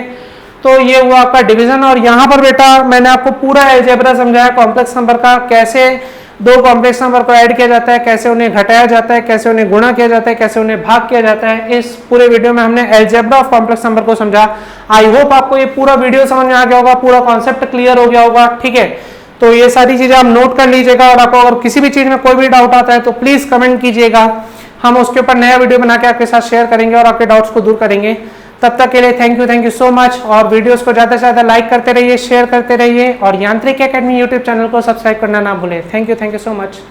तो ये हुआ आपका डिवीजन। और यहाँ पर बेटा मैंने आपको पूरा अलजेब्रा समझाया कॉम्प्लेक्स नंबर का, कैसे दो कॉम्प्लेक्स नंबर को ऐड किया जाता है, कैसे उन्हें घटाया जाता है, कैसे उन्हें गुणा किया जाता है, कैसे उन्हें भाग किया जाता है। इस पूरे वीडियो में हमने अलजेब्रा ऑफ कॉम्प्लेक्स नंबर को समझा। आई होप आपको ये पूरा वीडियो समझ में आ गया होगा, पूरा कॉन्सेप्ट क्लियर हो गया होगा, ठीक है। तो ये सारी चीजें आप नोट कर लीजिएगा, और आपको अगर किसी भी चीज में कोई भी डाउट आता है तो प्लीज कमेंट कीजिएगा, हम उसके ऊपर नया वीडियो बना के आपके साथ शेयर करेंगे और आपके डाउट्स को दूर करेंगे। तब तक के लिए थैंक यू सो मच। और वीडियोस को ज्यादा से ज्यादा लाइक करते रहिए, शेयर करते रहिए, और यांत्रिक एकेडमी यूट्यूब चैनल को सब्सक्राइब करना ना भूलें। Thank you so much.